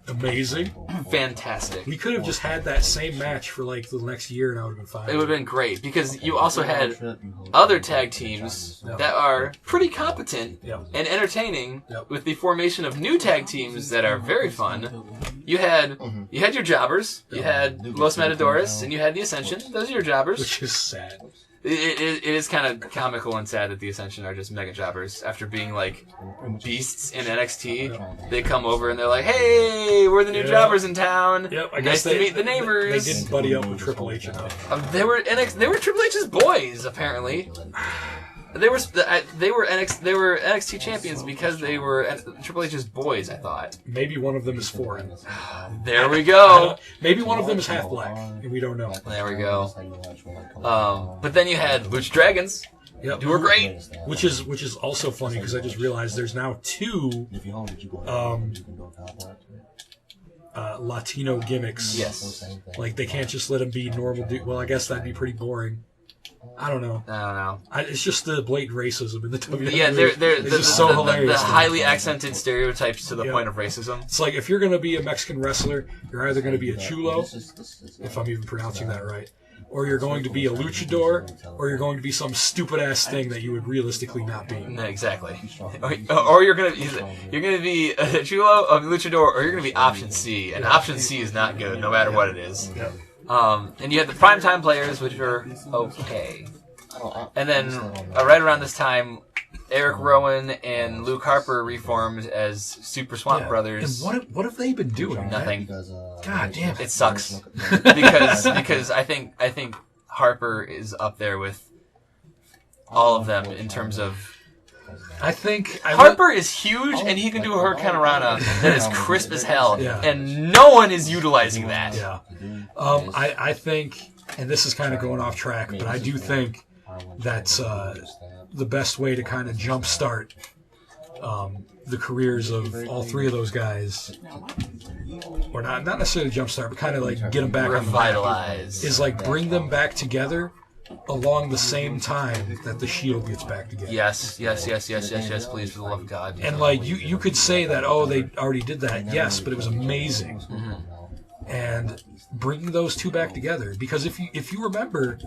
Amazing. Fantastic. We could have just had that same match for like the next year and I would have been fine. It would have been great because you also had other tag teams that are pretty competent and entertaining with the formation of new tag teams that are very fun. You had your jobbers, you had Los Matadores, and you had the Ascension. Those are your jobbers. Which is sad. It is kind of comical and sad that the Ascension are just mega jobbers. After being like beasts in NXT, they come over and they're like, "Hey, we're the new jobbers in town. Yep, I nice guess to meet the neighbors." They didn't buddy up with Triple H enough. They were Triple H's boys apparently. They were NXT champions because they were Triple H's boys. I thought maybe one of them is foreign. There we go. Maybe one of them is half black, and we don't know. There we go. But then you had Lucha Dragons. Yep. Who were great. Which is also funny because I just realized there's now two Latino gimmicks. Yes. Like they can't just let them be normal. Well, I guess that'd be pretty boring. I don't know. It's just the blatant racism in the WWE. Yeah, they're just so hilarious. The highly accented stereotypes to the point of racism. It's like if you're going to be a Mexican wrestler, you're either going to be a chulo, if I'm even pronouncing that right, or you're going to be a luchador, or you're going to be some stupid ass thing that you would realistically not be. No, exactly. Or you're gonna be a chulo, a luchador, or you're gonna be option C, and option C is not good, no matter what it is. Yeah. And you had the primetime players, which are okay. And then, right around this time, Eric Rowan and Luke Harper reformed as Super Swamp Brothers. And what have they been doing? Nothing. God damn it. It sucks. because I think Harper is up there with all of them in terms of... Harper is huge, and he can do a Hurricanrana that is crisp as hell, and no one is utilizing that. Yeah. I think, and this is kind of going off track, but I do think that's the best way to kind of jumpstart the careers of all three of those guys, or not necessarily jumpstart, but kind of like get them back revitalize. Is like bring them back together along the same time that the Shield gets back together. Yes, please, for the love of God. And like you could say that, oh, they already did that. Yes, but it was amazing. Mm-hmm. And bringing those two back together, because if you remember,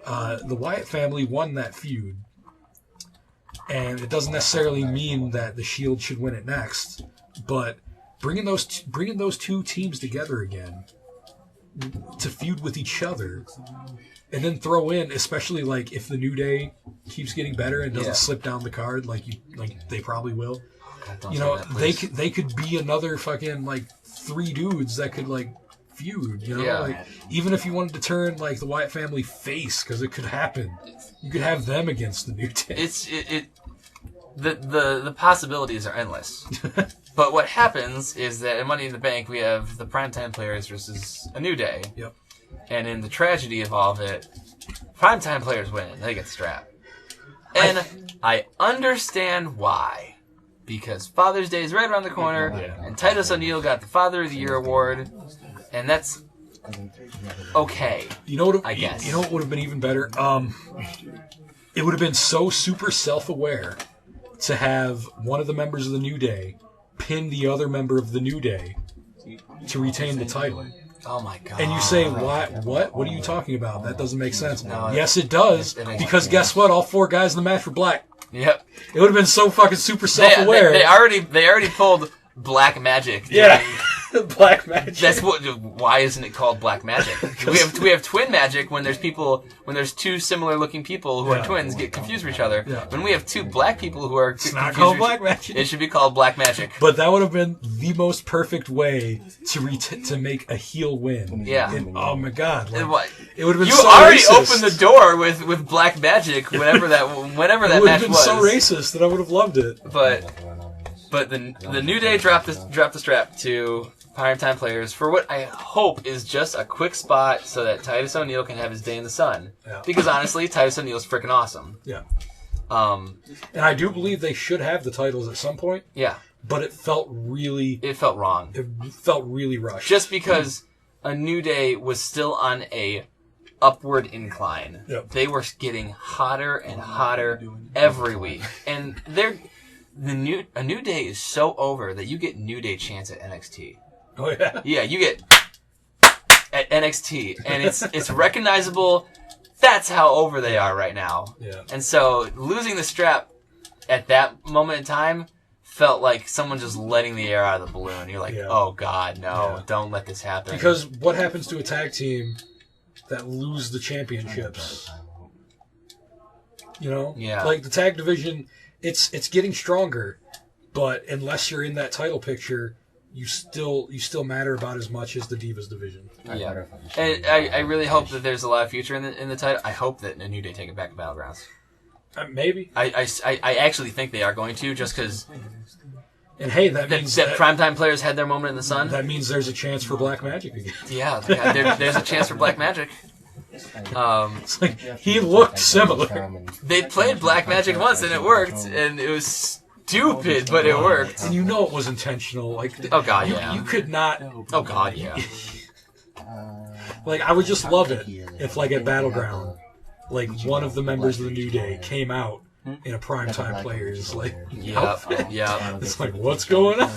the Wyatt family won that feud, and it doesn't necessarily mean that the Shield should win it next, but bringing those two teams together again to feud with each other. And then throw in, especially like if the New Day keeps getting better and doesn't slip down the card like they probably will. God, you know, they could be another fucking like three dudes that could like feud. You know, like even if you wanted to turn like the Wyatt family face, because it could happen, you could have them against the New Day. The possibilities are endless. But what happens is that in Money in the Bank we have the primetime players versus a New Day. Yep. And in the tragedy of all of it, primetime players win. They get strapped. And I understand why. Because Father's Day is right around the corner, and Titus O'Neil got the Father of the Year award, and that's okay. You know what? I guess. You know what would have been even better? It would have been so super self-aware to have one of the members of the New Day pin the other member of the New Day to retain the title. Oh my God. And you say, what? What are you talking about? That doesn't make sense. No, yes, it does. Because guess what? All four guys in the match were black. Yep. It would have been so fucking super self-aware. They already pulled Black Magic. Yeah. Black magic. That's what. Why isn't it called Black Magic? we have twin magic when there's two similar looking people who are twins get confused with each other. Yeah. When we have two black people who are it's not called Black Magic. It should be called Black Magic. But that would have been the most perfect way to make a heel win. Yeah. Oh my god. Like, it would have been you so already racist. opened the door with Black Magic whenever that match was. It would have been so racist that I would have loved it. But the New Day dropped the strap to Primetime Players for what I hope is just a quick spot so that Titus O'Neil can have his day in the sun. Yeah. Because honestly, Titus O'Neil's freaking awesome. Yeah. And I do believe they should have the titles at some point. Yeah. But it felt wrong. It felt really rushed. Just because a New Day was still on a upward incline. Yep. They were getting hotter and hotter every week. And a New Day is so over that you get New Day chants at NXT. Oh yeah. Yeah, you get at NXT, and it's recognizable. That's how over they are right now. Yeah. And so losing the strap at that moment in time felt like someone just letting the air out of the balloon. You're like, oh god, no, don't let this happen. Because what happens to a tag team that lose the championships? You know, like the tag division, it's getting stronger, but unless you're in that title picture, you still matter about as much as the Divas division. Yeah, and I really hope that there's a lot of future in the title. I hope that a New Day take it back to Battlegrounds. Maybe. I actually think they are going to, just because. And hey, that means that Primetime Players had their moment in the sun. That means there's a chance for Black Magic again. Yeah, there's a chance for Black Magic. It's like he looked similar. They played Black Magic once and it worked, and it was stupid, but it worked. And you know it was intentional. Like, oh god, yeah. You could not. Oh god, yeah. Like, I would just love it if, like, at Battleground, like, one of the members of the New Day came out in a Primetime Players, like, outfit. Yeah. It's like, what's going on?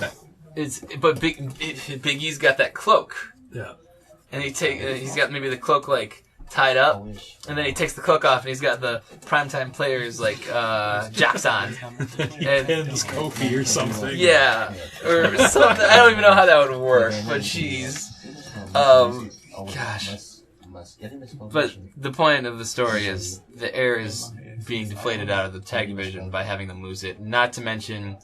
But Big E's got that cloak. Yeah. And he's got maybe the cloak, like, tied up, and then he takes the cloak off, and he's got the Primetime Players, like, jocks on. And pins Kofi or something. Yeah. Or something. I don't even know how that would work, but jeez. Gosh. But the point of the story is the air is being deflated out of the tag division by having them lose it, not to mention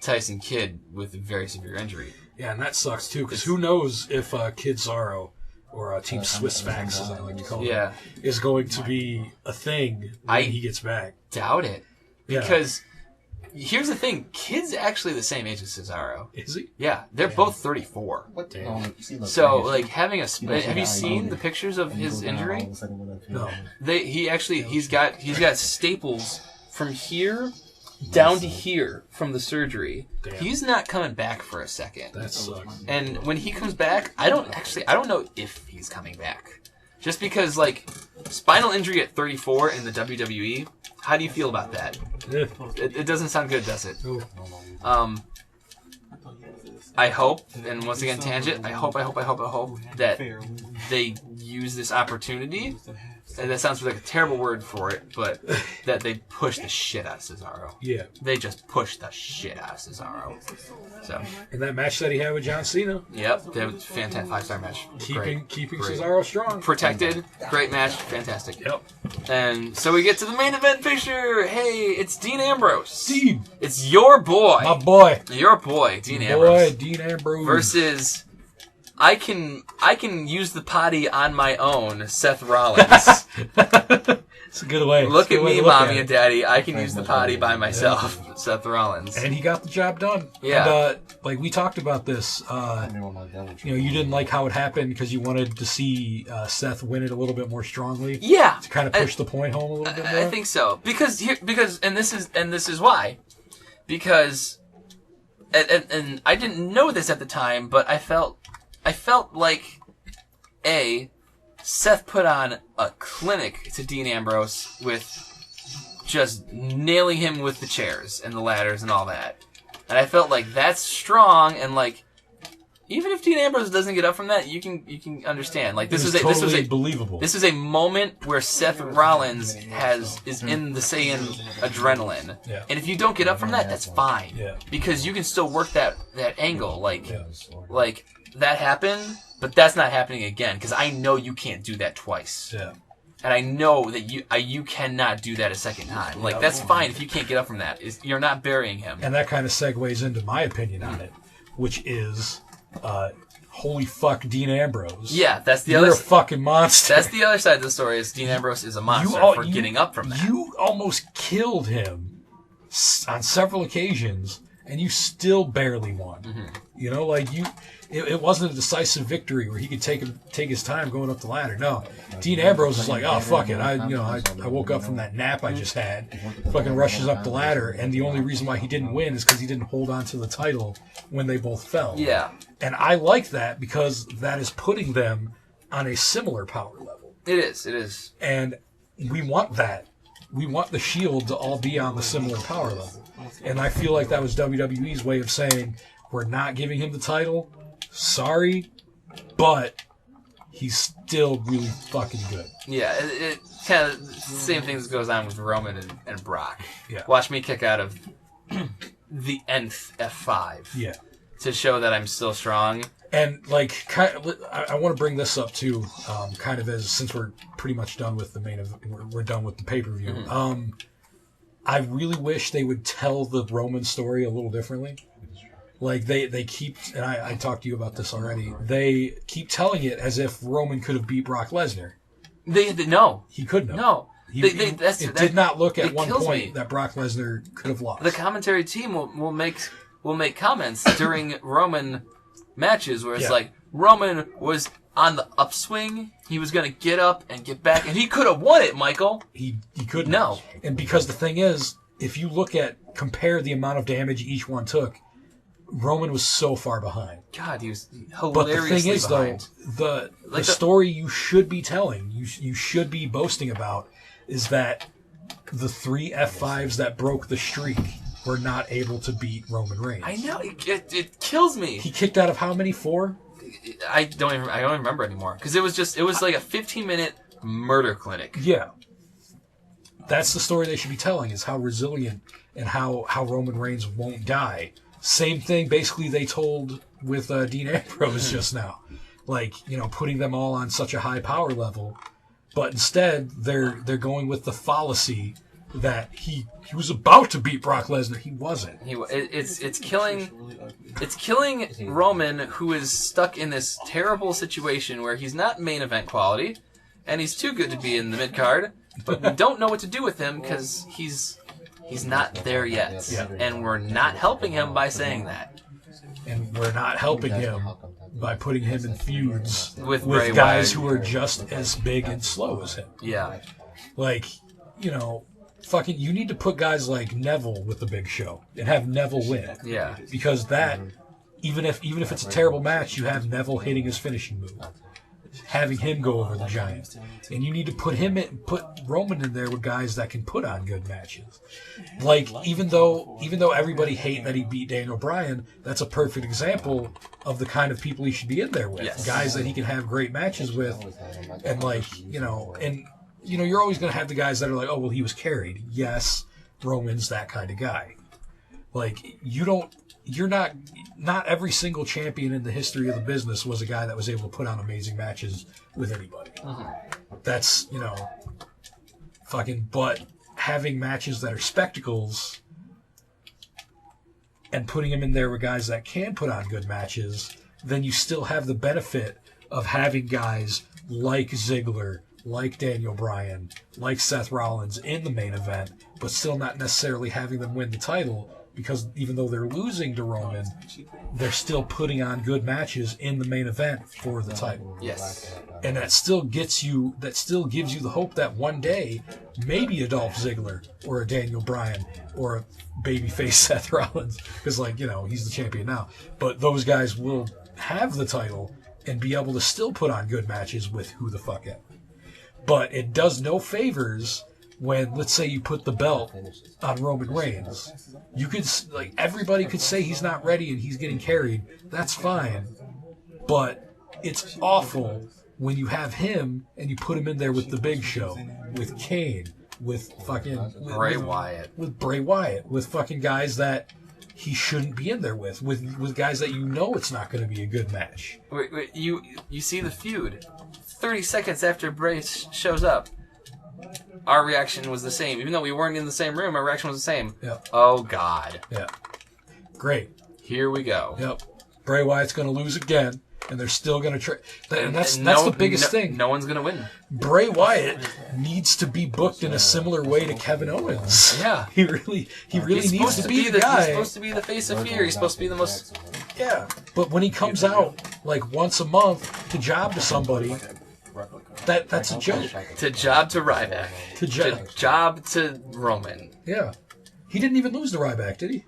Tyson Kidd with a very severe injury. Yeah, and that sucks too, because who knows if Kid Zorro, or Team Swiss Fax, as I like to call it, is going to be a thing when he gets back. Doubt it. Because here's the thing, Kid's actually the same age as Cesaro. Is he? Yeah, they're both 34. So, like, having have you seen the pictures of his injury? No. He's got staples from here down to here from the surgery. Damn. He's not coming back for a second. That sucks. And when he comes back, I don't know if he's coming back. Just because, like, spinal injury at 34 in the WWE, how do you feel about that? Yeah. It doesn't sound good, does it? I hope, and once again, tangent, I hope that they use this opportunity, and that sounds like a terrible word for it, but that they push the shit out of Cesaro. Yeah. They just push the shit out of Cesaro. So. And that match that he had with John Cena. Yep, that was a fantastic 5-star match. Keeping Cesaro strong. Protected, great match, fantastic. Yep. And so we get to the main event picture. Hey, it's Dean Ambrose. Dean. It's your boy. My boy. Your boy, Dean Ambrose. Dean Ambrose. Versus, I can use the potty on my own, Seth Rollins. It's a good way. Look at me, mommy and daddy. I can use the potty by myself, Seth Rollins. And he got the job done. Yeah. And, like, we talked about this. You didn't like how it happened because you wanted to see Seth win it a little bit more strongly. Yeah. To kind of push the point home a little bit more. I think so. Because this is why. Because, and I didn't know this at the time, but I felt like, Seth put on a clinic to Dean Ambrose with just nailing him with the chairs and the ladders and all that. And I felt like that's strong, and like, even if Dean Ambrose doesn't get up from that, you can understand. Like this was believable. This is a moment where Seth Rollins is in the Saiyan adrenaline, and if you don't get up from that, that's fine, because you can still work that angle. Like that happened, but that's not happening again because I know you can't do that twice. Yeah. And I know that you cannot do that a second time. Like that's fine if you can't get up from that. You're not burying him. And that kind of segues into my opinion on it, which is, holy fuck, Dean Ambrose. Yeah, that's the You're other. a fucking monster. That's the other side of the story. Is Dean Ambrose is a monster for getting up from that. You almost killed him on several occasions, and you still barely won. Mm-hmm. You know, like it wasn't a decisive victory where he could take his time going up the ladder. No, Dean Ambrose is like, oh fuck it, I woke up from that nap I just had, fucking rushes up the ladder, and the only reason why he didn't win is because he didn't hold on to the title when they both fell. Yeah, and I like that because that is putting them on a similar power level. It is, and we want that. We want the Shield to all be on the similar power level, and I feel like that was WWE's way of saying, we're not giving him the title. Sorry, but he's still really fucking good. Yeah, it kind of the same thing that goes on with Roman and Brock. Yeah. Watch me kick out of the nth F5. Yeah. To show that I'm still strong. And like, I want to bring this up too, kind of since we're pretty much done with the main event, we're done with the pay-per-view. Mm-hmm. I really wish they would tell the Roman story a little differently. Like, they keep, and I talked to you about this already, they keep telling it as if Roman could have beat Brock Lesnar. No. He couldn't have. No. It did not look at one point that Brock Lesnar could have lost. The commentary team will make comments during Roman matches where it's like, Roman was on the upswing, he was going to get up and get back, and he could have won it, Michael. He couldn't. No. And because the thing is, if you compare the amount of damage each one took, Roman was so far behind. God, he was hilariously behind. But the thing is, though, the story you should be telling, you should be boasting about, is that the 3 F5s that broke the streak were not able to beat Roman Reigns. I know, it kills me. He kicked out of how many? 4? I don't even remember anymore because it was like a 15-minute murder clinic. Yeah. That's the story they should be telling, is how resilient and how Roman Reigns won't die. Same thing, basically, they told with Dean Ambrose just now. Like, putting them all on such a high power level. But instead, they're going with the fallacy that he was about to beat Brock Lesnar. He wasn't. It's killing Roman, who is stuck in this terrible situation where he's not main event quality, and he's too good to be in the mid card. But we don't know what to do with him because he's not there yet, and we're not helping him by saying that. And we're not helping him by putting him in feuds with Wyatt. guys who are just as big and slow as him. Yeah. Like, fucking, you need to put guys like Neville with the Big Show and have Neville win. Yeah. Because that, even if it's a terrible match, you have Neville hitting his finishing move, having him go over the Giant, and you need to put Roman in there with guys that can put on good matches. Like, even though everybody hate that he beat Daniel Bryan, that's a perfect example of the kind of people he should be in there with. Yes. Guys that he can have great matches with, and you're always going to have the guys that are like, oh, well, he was carried. Yes, Roman's that kind of guy. Like, not every single champion in the history of the business was a guy that was able to put on amazing matches with anybody. Mm-hmm. That's, but having matches that are spectacles and putting him in there with guys that can put on good matches, then you still have the benefit of having guys like Ziggler, like Daniel Bryan, like Seth Rollins in the main event, but still not necessarily having them win the title, because even though they're losing to Roman, they're still putting on good matches in the main event for the title. Yes. And that still gives you the hope that one day, maybe a Dolph Ziggler or a Daniel Bryan or a babyface Seth Rollins, because he's the champion now, but those guys will have the title and be able to still put on good matches with who the fuck ever. But it does no favors when, let's say, you put the belt on Roman Reigns. You could, everybody could say he's not ready and he's getting carried. That's fine. But it's awful when you have him and you put him in there with the Big Show, with Kane, with fucking Bray Wyatt, with fucking guys that he shouldn't be in there with guys that you know it's not going to be a good match. Wait, you see the feud. 30 seconds after Bray shows up, our reaction was the same. Even though we weren't in the same room, our reaction was the same. Yeah. Oh, God. Yeah. Great. Here we go. Yep. Bray Wyatt's going to lose again, and they're still going to try. And that's the biggest thing. No one's going to win. Bray Wyatt needs to be booked in a similar way to Kevin Owens. Yeah. He really needs to be the guy. He's supposed to be the face of fear. He's supposed to be the most... Yeah. But when he comes out, like, once a month to job to somebody... That's a joke. To job to Ryback. To job to Roman. Yeah. He didn't even lose to Ryback, did he?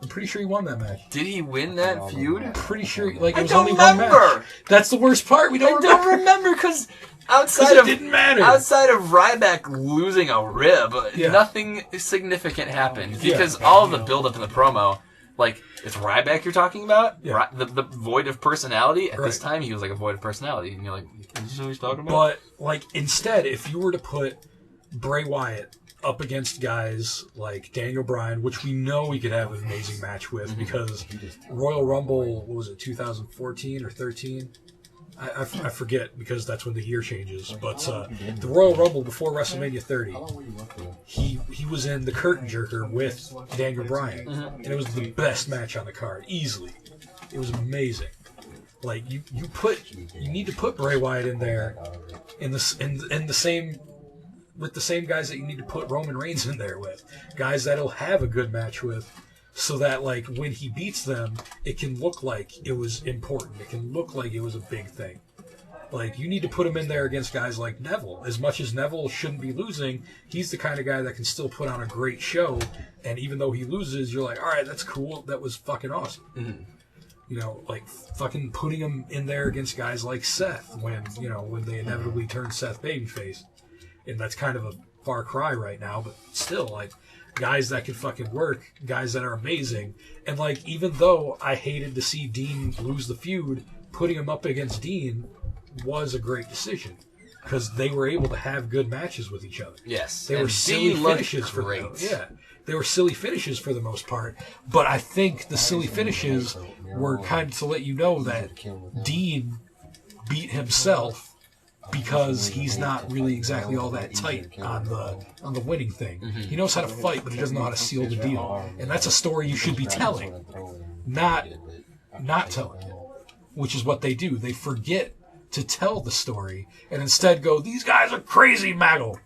I'm pretty sure he won that match. Did he win that feud? I'm pretty sure. Like, it was only one match. That's the worst part. I don't remember because outside of it didn't matter. Outside of Ryback losing a rib, nothing significant happened because all of the build-up in the promo. Like, it's Ryback you're talking about? Yeah. The void of personality? At this time, he was like a void of personality. And you're like, is this what he's talking about? But, like, instead, if you were to put Bray Wyatt up against guys like Daniel Bryan, which we know we could have an amazing match with because Royal Rumble, what was it, 2014 or 13? I forget because that's when the year changes. But the Royal Rumble before WrestleMania 30, he was in the curtain jerker with Daniel Bryan, and it was the best match on the card, easily. It was amazing. Like you need to put Bray Wyatt in there, in the same with the same guys that you need to put Roman Reigns in there with, guys that he'll have a good match with. So that, like, when he beats them, it can look like it was important. It can look like it was a big thing. Like, you need to put him in there against guys like Neville. As much as Neville shouldn't be losing, he's the kind of guy that can still put on a great show. And even though he loses, you're like, all right, that's cool. That was fucking awesome. Mm-hmm. You know, like, fucking putting him in there against guys like Seth when they inevitably turn Seth babyface. And that's kind of a far cry right now, but still, like... guys that can fucking work, guys that are amazing. And, like, even though I hated to see Dean lose the feud, putting him up against Dean was a great decision. Because they were able to have good matches with each other. Yes. They were silly finishes for them. Yeah. They were silly finishes for the most part. But I think the silly finishes were kind of to let you know that Dean beat himself because he's not really exactly all that tight on the winning thing. Mm-hmm. He knows how to fight, but he doesn't know how to seal the deal. And that's a story you should be telling, not telling it, which is what they do. They forget to tell the story and instead go, these guys are crazy, Maggle.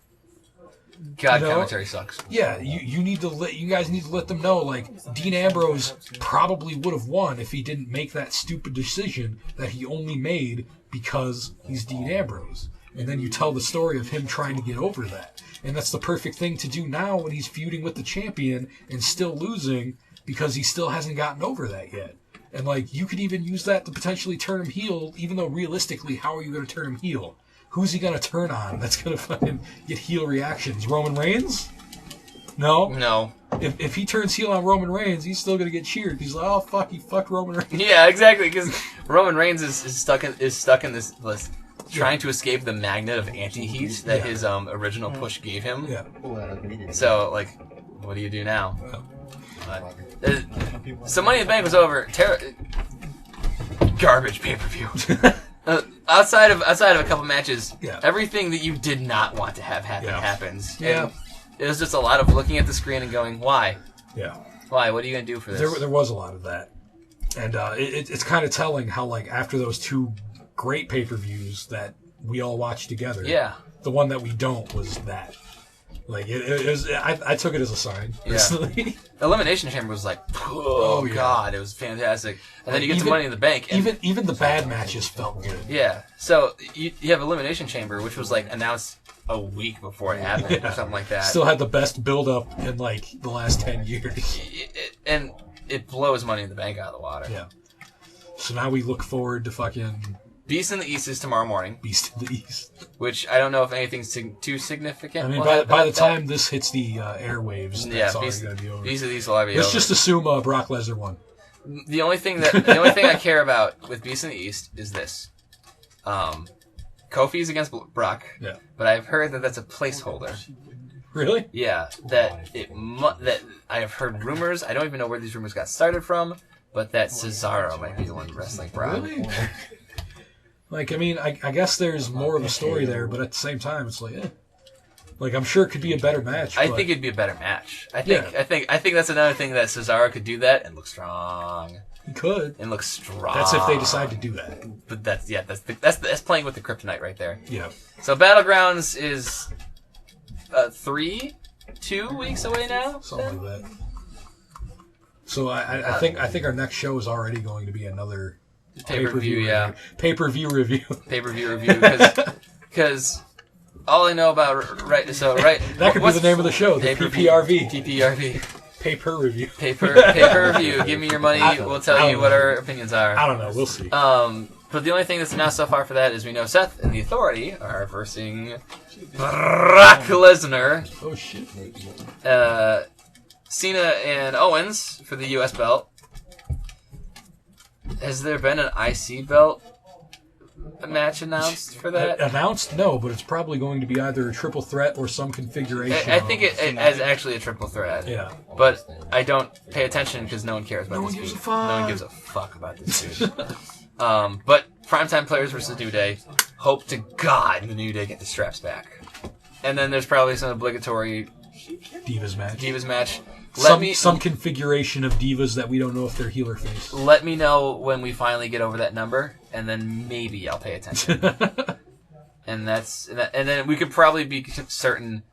God, commentary sucks. Yeah, you guys need to let them know, like, Dean Ambrose probably would have won if he didn't make that stupid decision that he only made because he's Dean Ambrose. And then you tell the story of him trying to get over that. And that's the perfect thing to do now when he's feuding with the champion and still losing because he still hasn't gotten over that yet. And, like, you could even use that to potentially turn him heel, even though realistically, how are you going to turn him heel? Who's he going to turn on that's going to fucking get heel reactions? Roman Reigns? No. If he turns heel on Roman Reigns, he's still going to get cheered. He's like, oh, fuck, he fucked Roman Reigns. Yeah, exactly, because Roman Reigns is stuck in this trying to escape the magnet of anti-heat that his original push gave him. Yeah. So, like, what do you do now? So Money in the Bank was over. Garbage pay-per-view. Outside of a couple matches, everything that you did not want to have happen happens. Yeah. And it was just a lot of looking at the screen and going, why? Yeah. Why? What are you going to do for this? There was a lot of that. And it's kind of telling how, like, after those two great pay-per-views that we all watched together, the one that we don't was that. Like, it was, I took it as a sign, personally. Elimination Chamber was like, oh God, it was fantastic. And then you get to Money in the Bank. And even the bad matches felt good. Yeah. So you have Elimination Chamber, which was, like, announced a week before it happened or something like that. Still had the best build-up in, like, the last 10 years. And it blows Money in the Bank out of the water. Yeah. So now we look forward to fucking... Beast in the East is tomorrow morning. Beast in the East. Which I don't know if anything's too significant. I mean, by the time this hits the airwaves, that's already going to be over. Beast in the East will already be Let's over. just assume Brock Lesnar won. The only thing I care about with Beast in the East is this. Kofi's against Brock. Yeah. But I've heard that that's a placeholder. Really? Yeah. That I have heard rumors. I don't even know where these rumors got started from, but that Cesaro might be the one wrestling Brock. Really? Like, I mean, I guess there's more of a story there, but at the same time, it's like, like, I'm sure it could be a better match. I think it'd be a better match. I think that's another thing that Cesaro could do that and look strong. He could. And look strong. That's if they decide to do that. But that's playing with the kryptonite right there. Yeah. So Battlegrounds is 2 weeks away now. Something like that. So I think our next show is already going to be another pay-per-view. Yeah. Pay-per-view review. Pay-per-view review because. All I know about that could be the name of the show. The PPRV. PPRV. Paper review. Paper review. Give me your money. We'll tell you what our opinions are. I don't know. We'll see. But the only thing that's announced so far for that is we know Seth and the Authority are versing Brock Lesnar. Oh shit. Cena and Owens for the U.S. belt. Has there been an IC belt match announced for that? Announced? No, but it's probably going to be either a triple threat or some configuration. I think it is actually a triple threat. Yeah. But I don't pay attention because no one cares about this dude. No one gives a fuck about this dude. But Primetime Players versus New Day. Hope to God the New Day get the straps back. And then there's probably some obligatory Divas match. Some configuration of Divas that we don't know if they're heel or face. Let me know when we finally get over that number, and then maybe I'll pay attention. and then we could probably be certain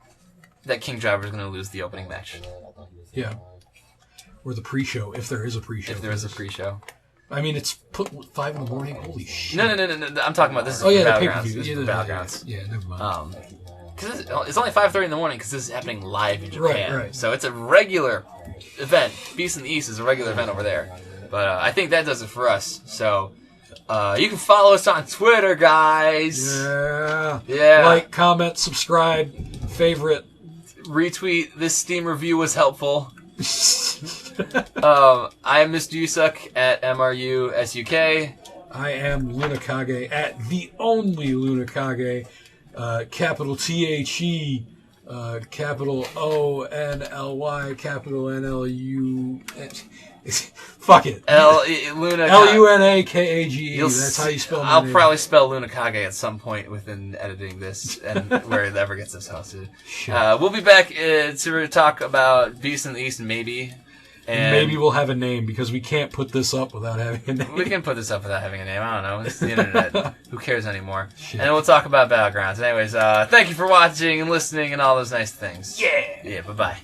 that King Driver is going to lose the opening match. Yeah. Or the pre-show, if there is a pre-show. If there is a pre-show. I mean, it's put 5 in the morning. Holy shit! No. I'm talking about this. The Battlegrounds. pay-per-view. Battlegrounds. Yeah, never mind. Because it's only 5:30 in the morning because this is happening live in Japan. Right. So it's a regular event. Beast in the East is a regular event over there. But I think that does it for us. So you can follow us on Twitter, guys. Yeah. Like, comment, subscribe, favorite. Retweet. This Steam review was helpful. I am Mr. Usuk at MRUSUK. I am LunaKage at the only LunaKage. Capital THE, capital ONLY, capital NLU. Fuck it. LUNAKAGE. That's how you spell my name. I'll probably spell LunaKage at some point within editing this and where it ever gets this hosted. We'll be back to talk about Beast in the East maybe. And maybe we'll have a name because we can't put this up without having a name. We can put this up without having a name. I don't know. It's the internet. Who cares anymore? Shit. And we'll talk about Battlegrounds. Anyways, thank you for watching and listening and all those nice things. Yeah. Yeah, bye-bye.